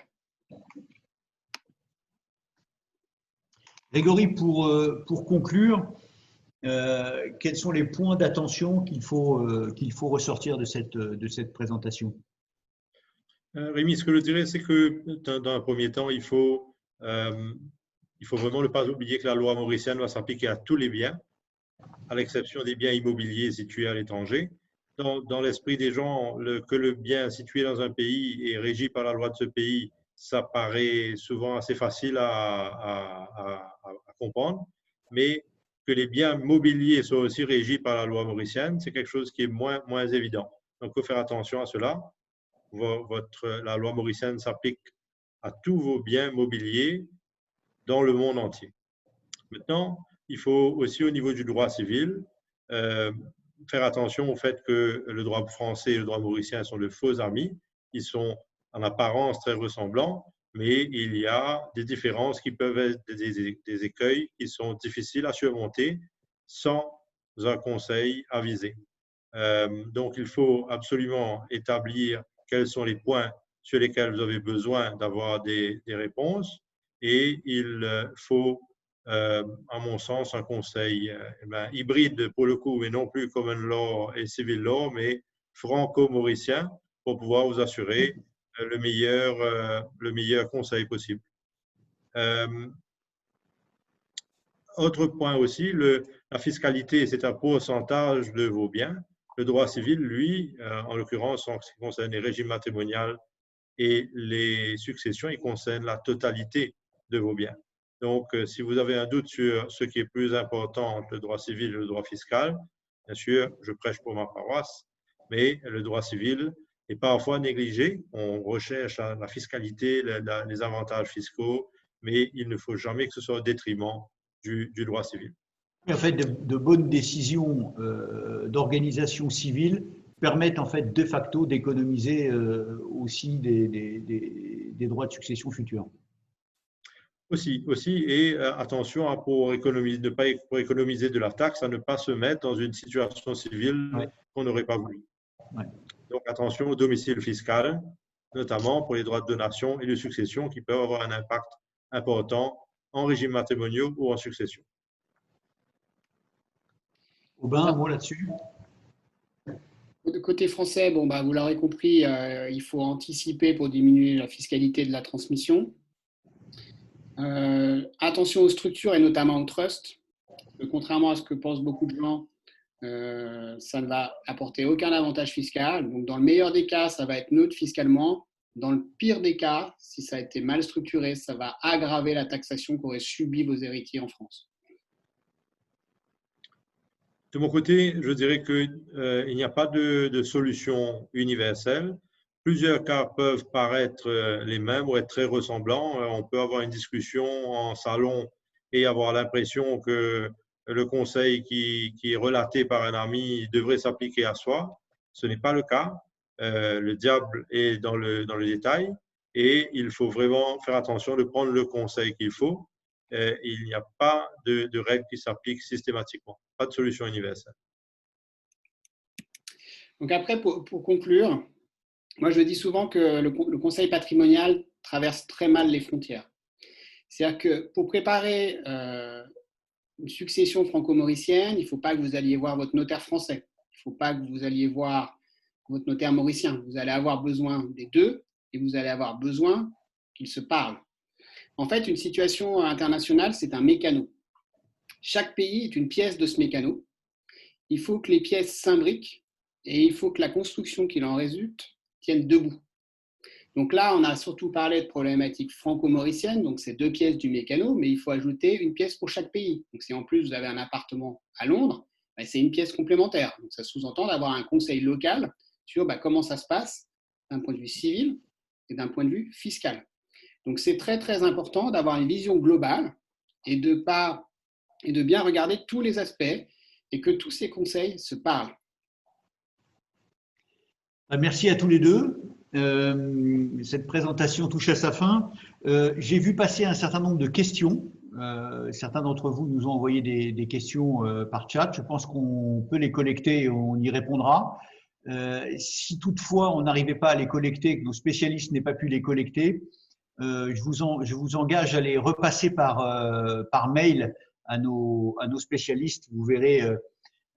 Grégory, pour conclure, quels sont les points d'attention qu'il faut ressortir de cette présentation? Rémi, ce que je dirais, c'est que dans un premier temps, il faut vraiment ne pas oublier que la loi mauricienne va s'appliquer à tous les biens, à l'exception des biens immobiliers situés à l'étranger. Dans l'esprit des gens, que le bien situé dans un pays est régi par la loi de ce pays, ça paraît souvent assez facile à comprendre, mais que les biens mobiliers soient aussi régis par la loi mauricienne, c'est quelque chose qui est moins évident. Donc, il faut faire attention à cela. La loi mauricienne s'applique à tous vos biens mobiliers dans le monde entier. Maintenant, il faut aussi au niveau du droit civil faire attention au fait que le droit français et le droit mauricien sont de faux amis. Ils sont en apparence très ressemblants, mais il y a des différences qui peuvent être des écueils qui sont difficiles à surmonter sans un conseil avisé. Donc, il faut absolument établir quels sont les points sur lesquels vous avez besoin d'avoir des réponses et il faut, à mon sens, un conseil hybride pour le coup, mais non plus common law et civil law, mais franco-mauricien pour pouvoir vous assurer le meilleur conseil possible. Autre point aussi, la fiscalité, c'est un pourcentage de vos biens. Le droit civil, lui, en l'occurrence, en ce qui concerne les régimes matrimoniaux et les successions, il concerne la totalité de vos biens. Donc, si vous avez un doute sur ce qui est plus important entre le droit civil et le droit fiscal, bien sûr, je prêche pour ma paroisse, mais le droit civil est parfois négligé. On recherche la fiscalité, les avantages fiscaux, mais il ne faut jamais que ce soit au détriment du droit civil. En fait, de bonnes décisions d'organisation civile permettent en fait de facto d'économiser aussi des droits de succession futurs. Aussi, et attention pour économiser de la taxe, à ne pas se mettre dans une situation civile qu'on n'aurait pas voulu. Ouais. Donc attention au domicile fiscal, notamment pour les droits de donation et de succession qui peuvent avoir un impact important en régime matrimonial ou en succession. Aubin, un mot là-dessus? Côté français, bon, vous l'aurez compris, il faut anticiper pour diminuer la fiscalité de la transmission. Attention aux structures et notamment aux trusts. Contrairement à ce que pensent beaucoup de gens, ça ne va apporter aucun avantage fiscal. Donc, dans le meilleur des cas, ça va être neutre fiscalement. Dans le pire des cas, si ça a été mal structuré, ça va aggraver la taxation qu'auraient subi vos héritiers en France. De mon côté, je dirais qu'il n'y a pas de solution universelle. Plusieurs cas peuvent paraître les mêmes ou être très ressemblants. On peut avoir une discussion en salon et avoir l'impression que le conseil qui est relaté par un ami devrait s'appliquer à soi. Ce n'est pas le cas. Le diable est dans le détail et il faut vraiment faire attention de prendre le conseil qu'il faut. Il n'y a pas de règles qui s'appliquent systématiquement. Pas de solution universelle. Donc après, pour conclure, moi je dis souvent que le conseil patrimonial traverse très mal les frontières. C'est-à-dire que pour préparer une succession franco-mauricienne, il ne faut pas que vous alliez voir votre notaire français. Il ne faut pas que vous alliez voir votre notaire mauricien. Vous allez avoir besoin des deux et vous allez avoir besoin qu'ils se parlent. En fait, une situation internationale, c'est un mécano. Chaque pays est une pièce de ce mécano. Il faut que les pièces s'imbriquent et il faut que la construction qui en résulte tienne debout. Donc là, on a surtout parlé de problématiques franco-mauriciennes, donc c'est 2 pièces du mécano, mais il faut ajouter une pièce pour chaque pays. Donc si en plus vous avez un appartement à Londres, c'est une pièce complémentaire. Donc ça sous-entend d'avoir un conseil local sur comment ça se passe d'un point de vue civil et d'un point de vue fiscal. Donc c'est très très important d'avoir une vision globale et de bien regarder tous les aspects et que tous ces conseils se parlent. Merci à tous les deux. Cette présentation touche à sa fin. J'ai vu passer un certain nombre de questions. Certains d'entre vous nous ont envoyé des questions par chat. Je pense qu'on peut les collecter et on y répondra. Si toutefois on n'arrivait pas à les collecter, que nos spécialistes n'aient pas pu les collecter, je vous engage à les repasser par mail à nos spécialistes. Vous verrez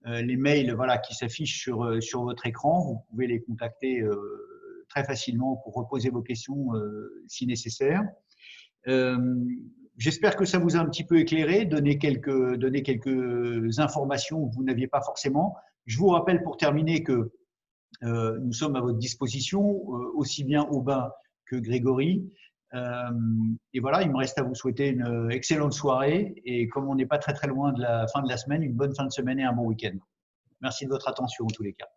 les mails voilà, qui s'affichent sur votre écran. Vous pouvez les contacter très facilement pour reposer vos questions si nécessaire. J'espère que ça vous a un petit peu éclairé, donné quelques informations que vous n'aviez pas forcément. Je vous rappelle pour terminer que nous sommes à votre disposition, aussi bien Aubin que Grégory. Et voilà, il me reste à vous souhaiter une excellente soirée et comme on n'est pas très loin de la fin de la semaine, une bonne fin de semaine et un bon week-end. Merci de votre attention en tous les cas.